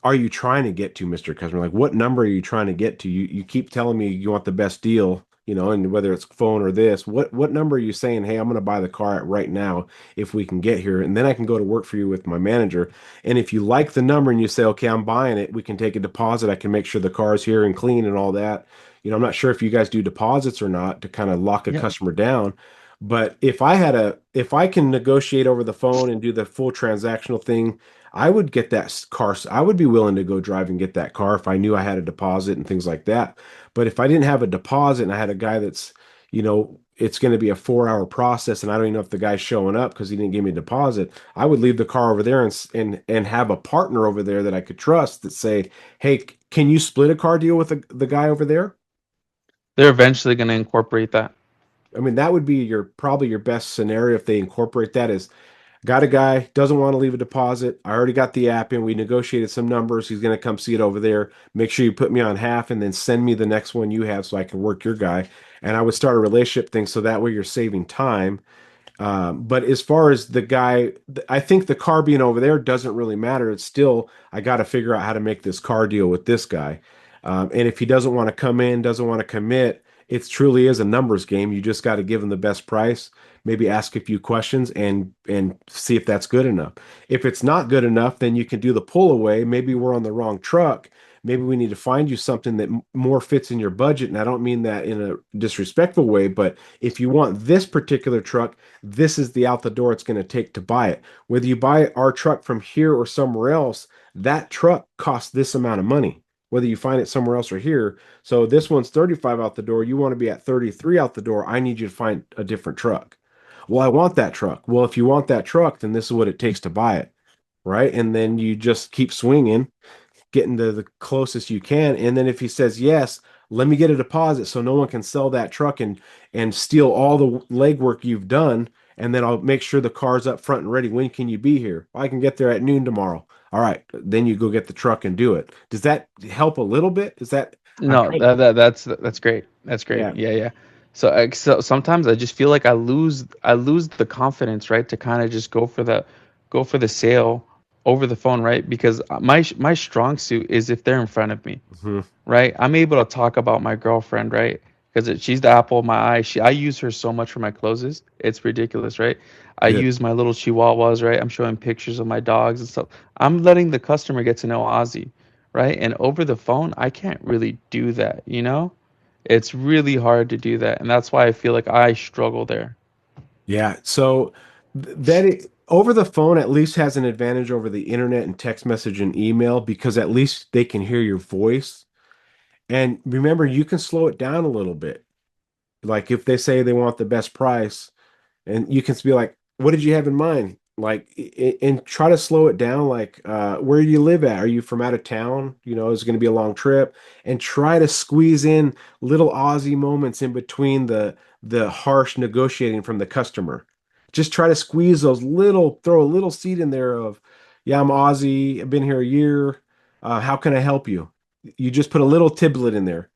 are you trying to get to, Mr. Customer? Like, what number are you trying to get to? You keep telling me you want the best deal, and whether it's phone or this, what number are you saying, hey, I'm going to buy the car at right now if we can get here, and then I can go to work for you with my manager. And if you like the number and you say, okay, I'm buying it, we can take a deposit. I can make sure the car's here and clean and all that. I'm not sure if you guys do deposits or not to kind of lock a Yeah. customer down. But if I can negotiate over the phone and do the full transactional thing, I would get that car. I would be willing to go drive and get that car if I knew I had a deposit and things like that. But if I didn't have a deposit and I had a guy that's, it's going to be a 4 hour process and I don't even know if the guy's showing up because he didn't give me a deposit, I would leave the car over there and have a partner over there that I could trust that say, hey, can you split a car deal with the guy over there? They're eventually going to incorporate that. I mean, that would be probably your best scenario if they incorporate that is got a guy, doesn't want to leave a deposit. I already got the app in. We negotiated some numbers. He's going to come see it over there. Make sure you put me on half and then send me the next one you have so I can work your guy. And I would start a relationship thing so that way you're saving time. But as far as the guy, I think the car being over there doesn't really matter. It's still, I got to figure out how to make this car deal with this guy. And if he doesn't want to come in, doesn't want to commit, it truly is a numbers game. You just got to give them the best price, maybe ask a few questions and see if that's good enough. If it's not good enough, then you can do the pull away. Maybe we're on the wrong truck. Maybe we need to find you something that more fits in your budget. And I don't mean that in a disrespectful way, but if you want this particular truck, this is the out the door it's going to take to buy it. Whether you buy our truck from here or somewhere else, that truck costs this amount of money, whether you find it somewhere else or here. So this one's 35 out the door. You want to be at 33 out the door. I need you to find a different truck. Well, I want that truck. Well, if you want that truck, then this is what it takes to buy it. Right. And then you just keep swinging, getting to the closest you can. And then if he says yes, let me get a deposit so no one can sell that truck and steal all the legwork you've done. And then I'll make sure the car's up front and ready. When can you be here? I can get there at noon tomorrow. All right. Then you go get the truck and do it. Does that help a little bit? Is that I'm No, trying? that's great. That's great. Yeah. Yeah, yeah. So sometimes I just feel like I lose the confidence, right, to kind of just go for the sale over the phone, right? Because my strong suit is if they're in front of me, Mhm. right? I'm able to talk about my girlfriend, right? Because she's the apple of my eye. I use her so much for my closes. It's ridiculous, right? I Good. use my little chihuahuas, right? I'm showing pictures of my dogs and stuff. I'm letting the customer get to know Ozzy, right? And over the phone, I can't really do that, you know? It's really hard to do that, and that's why I feel like I struggle there. Yeah. So that over the phone at least has an advantage over the internet and text message and email because at least they can hear your voice. And remember, you can slow it down a little bit. Like if they say they want the best price, and you can be like, what did you have in mind? Like, and try to slow it down. Like, where do you live at? Are you from out of town? You know, it's going to be a long trip, and try to squeeze in little Aussie moments in between the harsh negotiating from the customer. Just try to squeeze those little, throw a little seed in there of, yeah, I'm Aussie. I've been here a year. How can I help you? You just put a little tidbit in there,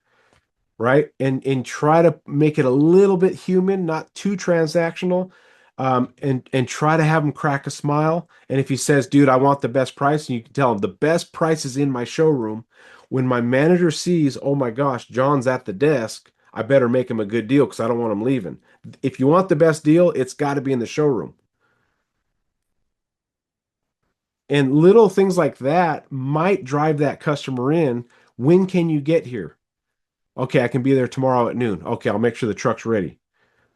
right? And try to make it a little bit human, not too transactional. And try to have him crack a smile. And if he says, dude, I want the best price, and you can tell him the best price is in my showroom. When my manager sees, oh my gosh, John's at the desk, I better make him a good deal because I don't want him leaving. If you want the best deal, it's got to be in the showroom. And little things like that might drive that customer in. When can you get here? Okay, I can be there tomorrow at noon. Okay, I'll make sure the truck's ready.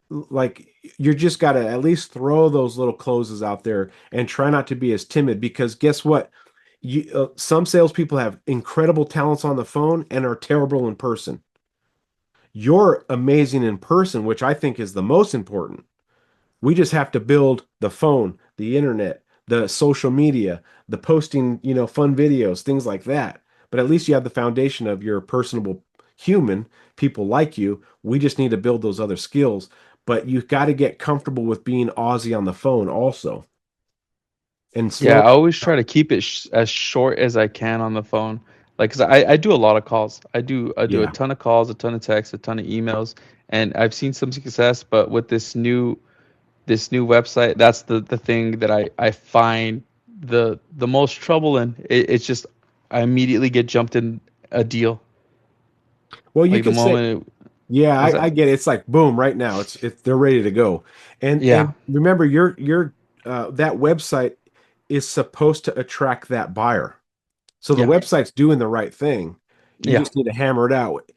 Like you just got to at least throw those little closes out there and try not to be as timid because guess what? Some salespeople have incredible talents on the phone and are terrible in person. You're amazing in person, which I think is the most important. We just have to build the phone, the internet, the social media, the posting, fun videos, things like that. But at least you have the foundation of your personable human, people like you. We just need to build those other skills. But you've got to get comfortable with being Aussie on the phone also and Yeah, slow. I always try to keep it as short as I can on the phone. Like, 'cause I do a lot of calls. I do a Yeah. ton of calls, a ton of texts, a ton of emails, and I've seen some success, but with this new website, that's the thing that I find the most trouble in. It's just I immediately get jumped in a deal. Well, you Like the could say, moment yeah, was I that? get it. It's like boom, right now. It's they're ready to go. And Yeah. remember, your that website is supposed to attract that buyer. So the Yeah. website's doing the right thing. You Yeah. just need to hammer it out.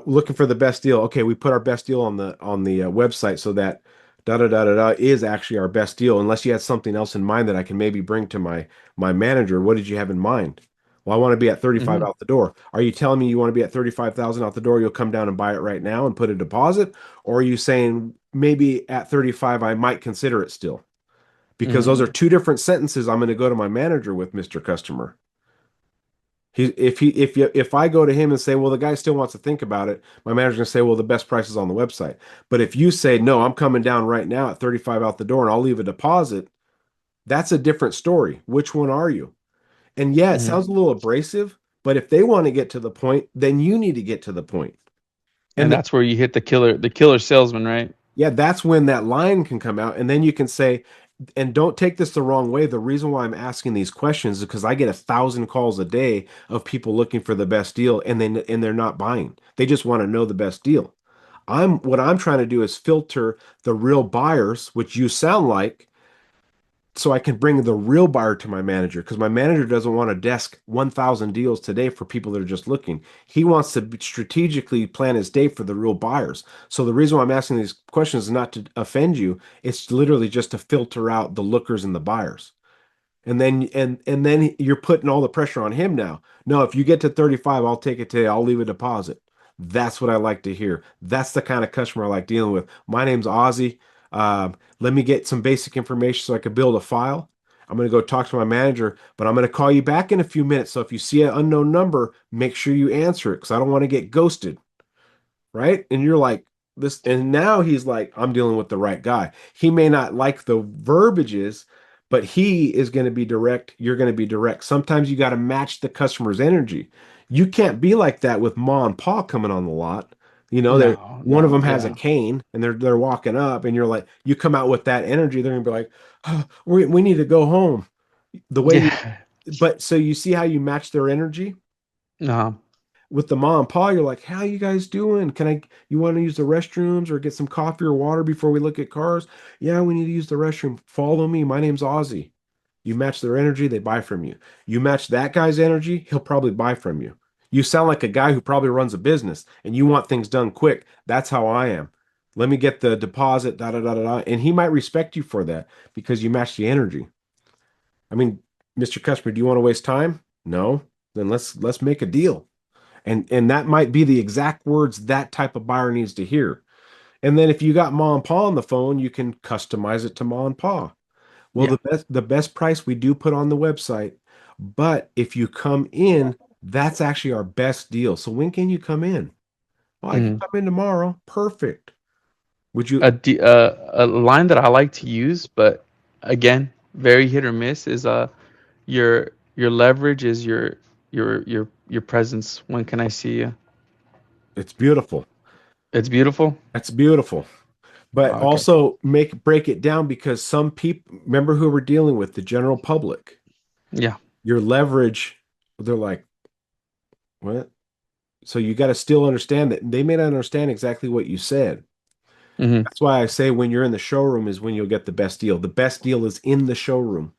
Looking for the best deal. Okay, we put our best deal on the website so that da da da da da is actually our best deal. Unless you had something else in mind that I can maybe bring to my manager. What did you have in mind? Well, I want to be at 35 Hmm. out the door. Are you telling me you want to be at 35,000 out the door? You'll come down and buy it right now and put a deposit? Or are you saying maybe at 35 I might consider it still? Because Hmm. those are two different sentences I'm going to go to my manager with, Mr. Customer. If I go to him and say, well, the guy still wants to think about it, my manager's gonna say, well, the best price is on the website. But if you say, no, I'm coming down right now at 35 out the door and I'll leave a deposit, that's a different story. Which one are you? And yeah, it Hmm. sounds a little abrasive, but if they want to get to the point, then you need to get to the point. And And that's where you hit the killer salesman, right? yeah, that's when that line can come out. And then you can say, and don't take this the wrong way. The reason why I'm asking these questions is because I get 1,000 calls a day of people looking for the best deal and they're not buying. They just want to know the best deal. What I'm trying to do is filter the real buyers, which you sound like, so I can bring the real buyer to my manager because my manager doesn't want to desk 1,000 deals today for people that are just looking. He wants to strategically plan his day for the real buyers. So the reason why I'm asking these questions is not to offend you. It's literally just to filter out the lookers and the buyers. And then you're putting all the pressure on him now. No, if you get to 35, I'll take it today. I'll leave a deposit. That's what I like to hear. That's the kind of customer I like dealing with. My name's Ozzy. Let me get some basic information so I can build a file. I'm going to go talk to my manager, but I'm going to call you back in a few minutes. So if you see an unknown number, make sure you answer it because I don't want to get ghosted, right? And you're like, this, and now he's like, I'm dealing with the right guy. He may not like the verbiages, but he is going to be direct. You're going to be direct. Sometimes you got to match the customer's energy. You can't be like that with Ma and Pa coming on the lot. They're No, one of no, them has a yeah. cane and they're walking up, and you're like, you come out with that energy, they're gonna be like, oh, we need to go home. The way you, Yeah. but so you see how you match their energy? No. With the mom and pa, you're like, how you guys doing? You want to use the restrooms or get some coffee or water before we look at cars? Yeah, we need to use the restroom. Follow me. My name's Ozzy. You match their energy, they buy from you. You match that guy's energy, he'll probably buy from you. You sound like a guy who probably runs a business and you want things done quick. That's how I am. Let me get the deposit, da da da da da. And he might respect you for that because you match the energy. I mean, Mr. Customer, do you want to waste time? No. Then let's make a deal. And that might be the exact words that type of buyer needs to hear. And then if you got Ma and Pa on the phone, you can customize it to Ma and Pa. Well, Yeah. the best price we do put on the website, but if you come in, that's actually our best deal. So when can you come in? Oh, I can Mhm. come in tomorrow. Perfect. Would you? A line that I like to use, but again, very hit or miss, is your leverage is your presence. When can I see you? It's beautiful. It's beautiful. That's beautiful. But Okay. also break it down because some people remember who we're dealing with, the general public. Yeah. Your leverage, they're like, what? So you got to still understand that they may not understand exactly what you said. Hmm. That's why I say when you're in the showroom is when you'll get the best deal. The best deal is in the showroom.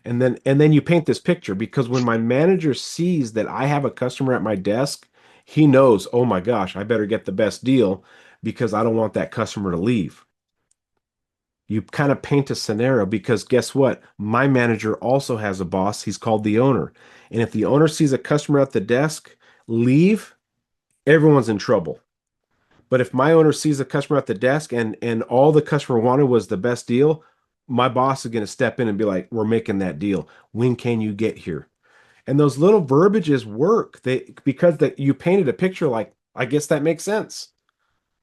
And then you paint this picture because when my manager sees that I have a customer at my desk, he knows, oh my gosh, I better get the best deal because I don't want that customer to leave. You kind of paint a scenario because guess what? My manager also has a boss. He's called the owner. And if the owner sees a customer at the desk leave, everyone's in trouble. But if my owner sees a customer at the desk and all the customer wanted was the best deal, my boss is going to step in and be like, "We're making that deal. When can you get here?" And those little verbiages work. They because that you painted a picture like, I guess that makes sense.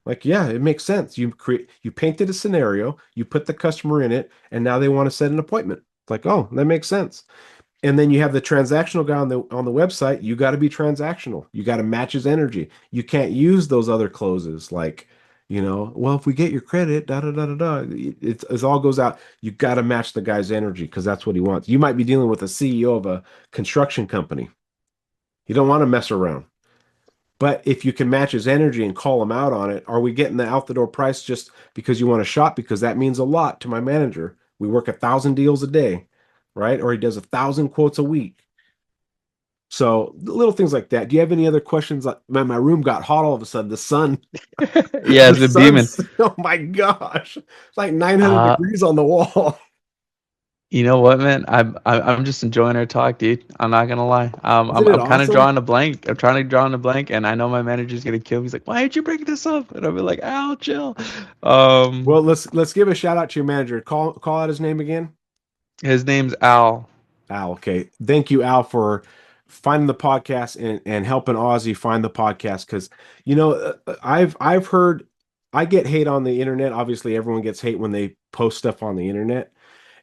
Like, yeah, it makes sense. You painted a scenario, you put the customer in it, and now they want to set an appointment. It's like, oh, that makes sense. And then you have the transactional guy on the website. You got to be transactional. You got to match his energy. You can't use those other closes like, well, if we get your credit, da da da da da. It all goes out. You got to match the guy's energy because that's what he wants. You might be dealing with a CEO of a construction company. You don't want to mess around. But if you can match his energy and call him out on it, are we getting the out the door price just because you want to shop? Because that means a lot to my manager. We work 1,000 deals a day, right? Or he does 1,000 quotes a week. So little things like that. Do you have any other questions? Like, man, my room got hot all of a sudden. The sun, Yeah, the it's been beaming. sun's, oh my gosh, it's like 900 Uh, degrees on the wall. you know what, man? I'm just enjoying our talk, dude. I'm not gonna lie. Isn't it I'm kind of awesome? drawing a blank. I'm trying to draw in a blank, and I know my manager's gonna kill me. He's like, "Why did you bring this up?" And I'll be like, "Ow, chill." Well, Um, let's give a shout out to your manager. Call out his name again. his name's Al. Al, okay. Thank you, Al, for finding the podcast and helping Ozzy find the podcast. Because I've heard I get hate on the internet. Obviously, everyone gets hate when they post stuff on the internet,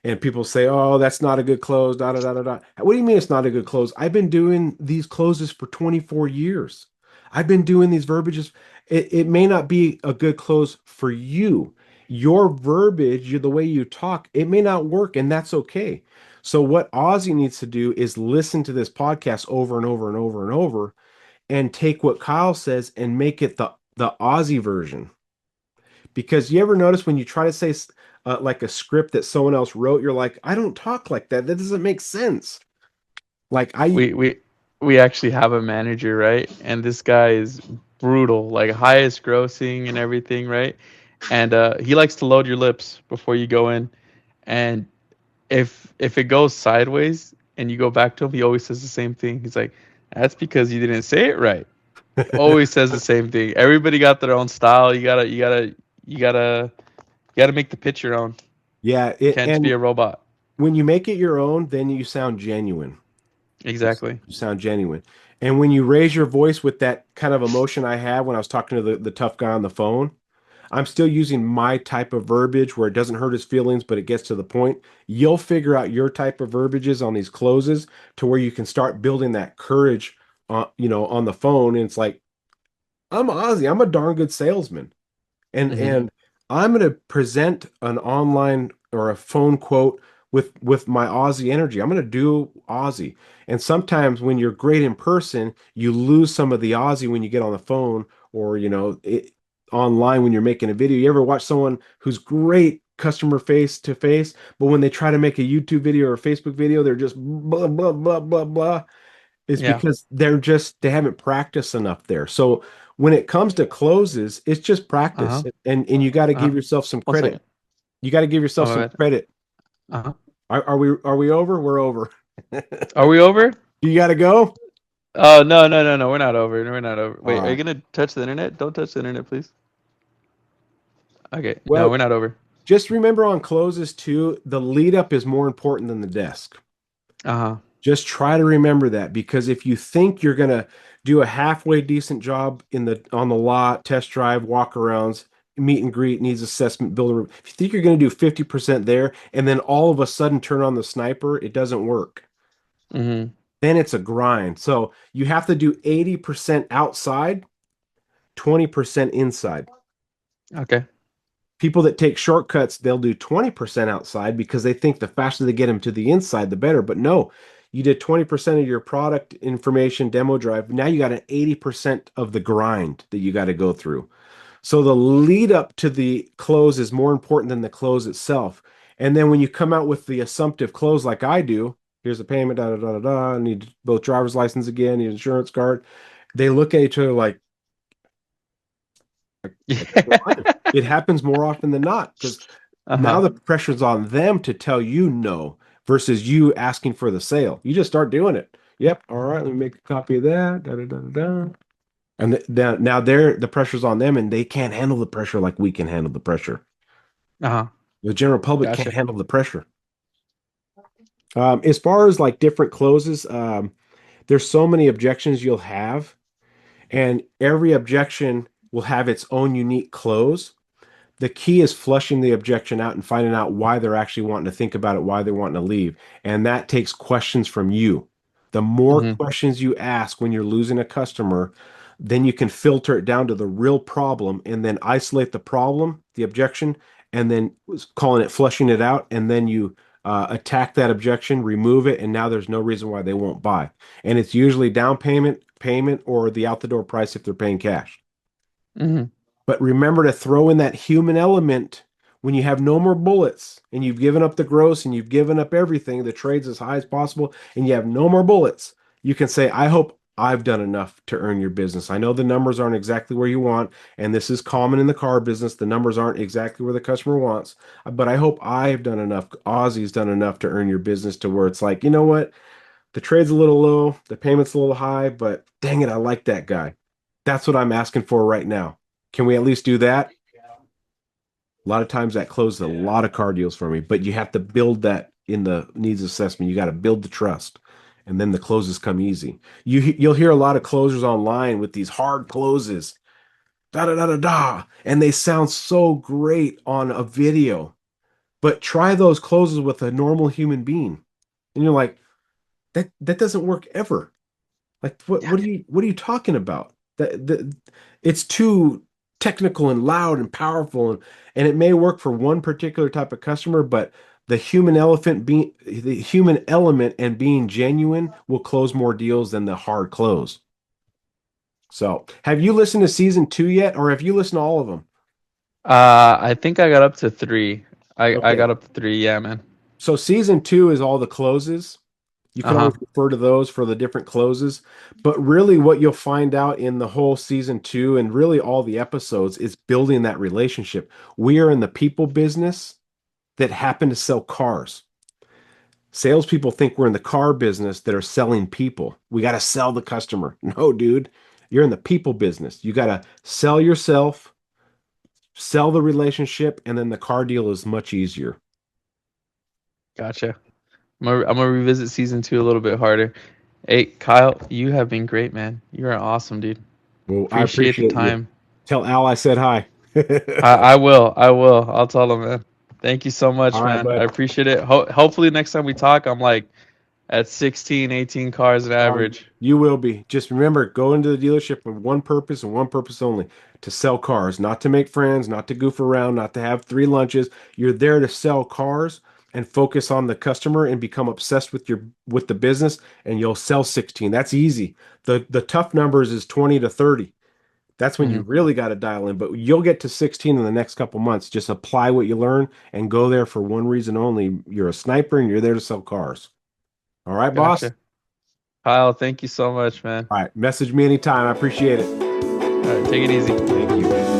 and people say, "Oh, that's not a good close." Da da da da da. What do you mean it's not a good close? I've been doing these closes for 24 years. I've been doing these verbiages. It may not be a good close for you. Your verbiage, the way you talk, it may not work, and that's okay. So what Ozzy needs to do is listen to this podcast over and over and over and over and take what Kyle says and make it the Ozzy version. Because you ever notice when you try to say like a script that someone else wrote, you're like, I don't talk like that. That doesn't make sense. Like I, We actually have a manager, right? And this guy is brutal, like highest grossing and everything, right? And he likes to load your lips before you go in. And if it goes sideways and you go back to him, he always says the same thing. He's like, "That's because you didn't say it right." Always says the same thing. Everybody got their own style. You gotta make the pitch your own. yeah, You it, can't just be and a robot. when you make it your own, then you sound genuine. Exactly. You sound genuine. And when you raise your voice with that kind of emotion I had when I was talking to the tough guy on the phone, I'm still using my type of verbiage where it doesn't hurt his feelings, but it gets to the point. You'll figure out your type of verbiages on these closes to where you can start building that courage, on the phone. And it's like, I'm Ozzy. I'm a darn good salesman. and Hmm. and I'm going to present an online or a phone quote with my Aussie energy. I'm going to do Aussie. And sometimes when you're great in person, you lose some of the Aussie when you get on the phone or online when you're making a video. You ever watch someone who's great customer face to face, but when they try to make a YouTube video or a Facebook video, they're just blah blah blah blah blah is Yeah. because they haven't practiced enough there. So when it comes to closes, it's just practice. Uh-huh. And you got to Uh-huh. give yourself some One credit. second. You got to give Oh yourself my some bad. credit. Uh-huh. Are we over? We're over. Are we over? You got to go? Oh, no, no, no, no. We're not over. We're not over. All Wait, are you right. gonna touch the internet? Don't touch the internet, please. Okay. No, Well, we're not over. just remember on closes too, the lead up is more important than the desk. Uh-huh. Just try to remember that because if you think you're gonna do a halfway decent job in the on the lot, test drive, walk arounds, meet and greet, needs assessment, builder, if you think you're gonna do 50% there and then all of a sudden turn on the sniper, it doesn't work. Mm-hmm. Then it's a grind. So you have to do 80% outside, 20% inside. Okay. People that take shortcuts, they'll do 20% outside because they think the faster they get them to the inside, the better. But no, you did 20% of your product information demo drive. Now you got an 80% of the grind that you got to go through. So the lead up to the close is more important than the close itself. And then when you come out with the assumptive close like I do, here's the payment, da da da da da, I need both driver's license again, need insurance card. They look at each other like, I think you're Yeah. lying. It happens more often than not because now Uh-huh. the pressure's on them to tell you no versus you asking for the sale. You just start doing it. Yep. All right. Let me make a copy of that. Da, da, da, da, da. And now the pressure's on them and they can't handle the pressure like we can handle the pressure. Uh-huh. The general public can't Gotcha. handle the pressure. As far as like different closes, there's so many objections you'll have, and every objection will have its own unique close. The key is flushing the objection out and finding out why they're actually wanting to think about it, why they're wanting to leave. And that takes questions from you. The more Mm-hmm. questions you ask when you're losing a customer, then you can filter it down to the real problem and then isolate the problem, the objection, and then calling it flushing it out. And then you attack that objection, remove it, and now there's no reason why they won't buy. And it's usually down payment, or the out the door price if they're paying cash. Mm-hmm. But remember to throw in that human element when you have no more bullets and you've given up the gross and you've given up everything, the trades as high as possible, and you have no more bullets. You can say, I hope I've done enough to earn your business. I know the numbers aren't exactly where you want, and this is common in the car business. The numbers aren't exactly where the customer wants, but I hope I've done enough. Ozzy's done enough to earn your business to where it's like, you know what? The trade's a little low, the payment's a little high, but dang it, I like that guy. That's what I'm asking for right now. Can we at least do that? A lot of times that closes a lot of car deals for me, but you have to build that in the needs assessment. You got to build the trust, and then the closes come easy. You'll hear a lot of closers online with these hard closes, da da da da da, and they sound so great on a video. But try those closes with a normal human being, and you're like, that doesn't work ever. Like what are you talking about? It's too technical and loud and powerful and it may work for one particular type of customer, but the human element and being genuine will close more deals than the hard close. So, have you listened to season 2 yet, or have you listened to all of them? I think I got up to three. I Okay. got up to three. Yeah, man. So season two is all the closes. You can Uh-huh. always refer to those for the different closes. But really, what you'll find out in the whole season two and really all the episodes is building that relationship. We are in the people business that happen to sell cars. Salespeople think we're in the car business that are selling people. We got to sell the customer. No, dude, you're in the people business. You got to sell yourself, sell the relationship, and then the car deal is much easier. Gotcha. I'm gonna revisit season two a little bit harder. Hey, Kyle, you have been great, man. You are awesome, dude. Well, I Appreciate the appreciate you. time. Tell Al I said hi. I will. I will. I'll tell him, man. Thank you so All much, right, man. I bud. appreciate it. Hopefully next time we talk, I'm like at 16, 18 cars an average. You will be. Just remember, go into the dealership with one purpose and one purpose only, to sell cars, not to make friends, not to goof around, not to have three lunches. You're there to sell cars and focus on the customer and become obsessed with the business, and you'll sell 16. That's easy. The tough numbers is 20 to 30. That's when you Hmm. really got to dial in, but you'll get to 16 in the next couple months. Just apply what you learn and go there for one reason only. You're a sniper and you're there to sell cars. All right, boss? Gotcha. Kyle, thank you so much, man. All right. Message me anytime. I appreciate it. All right, take it easy. Thank you.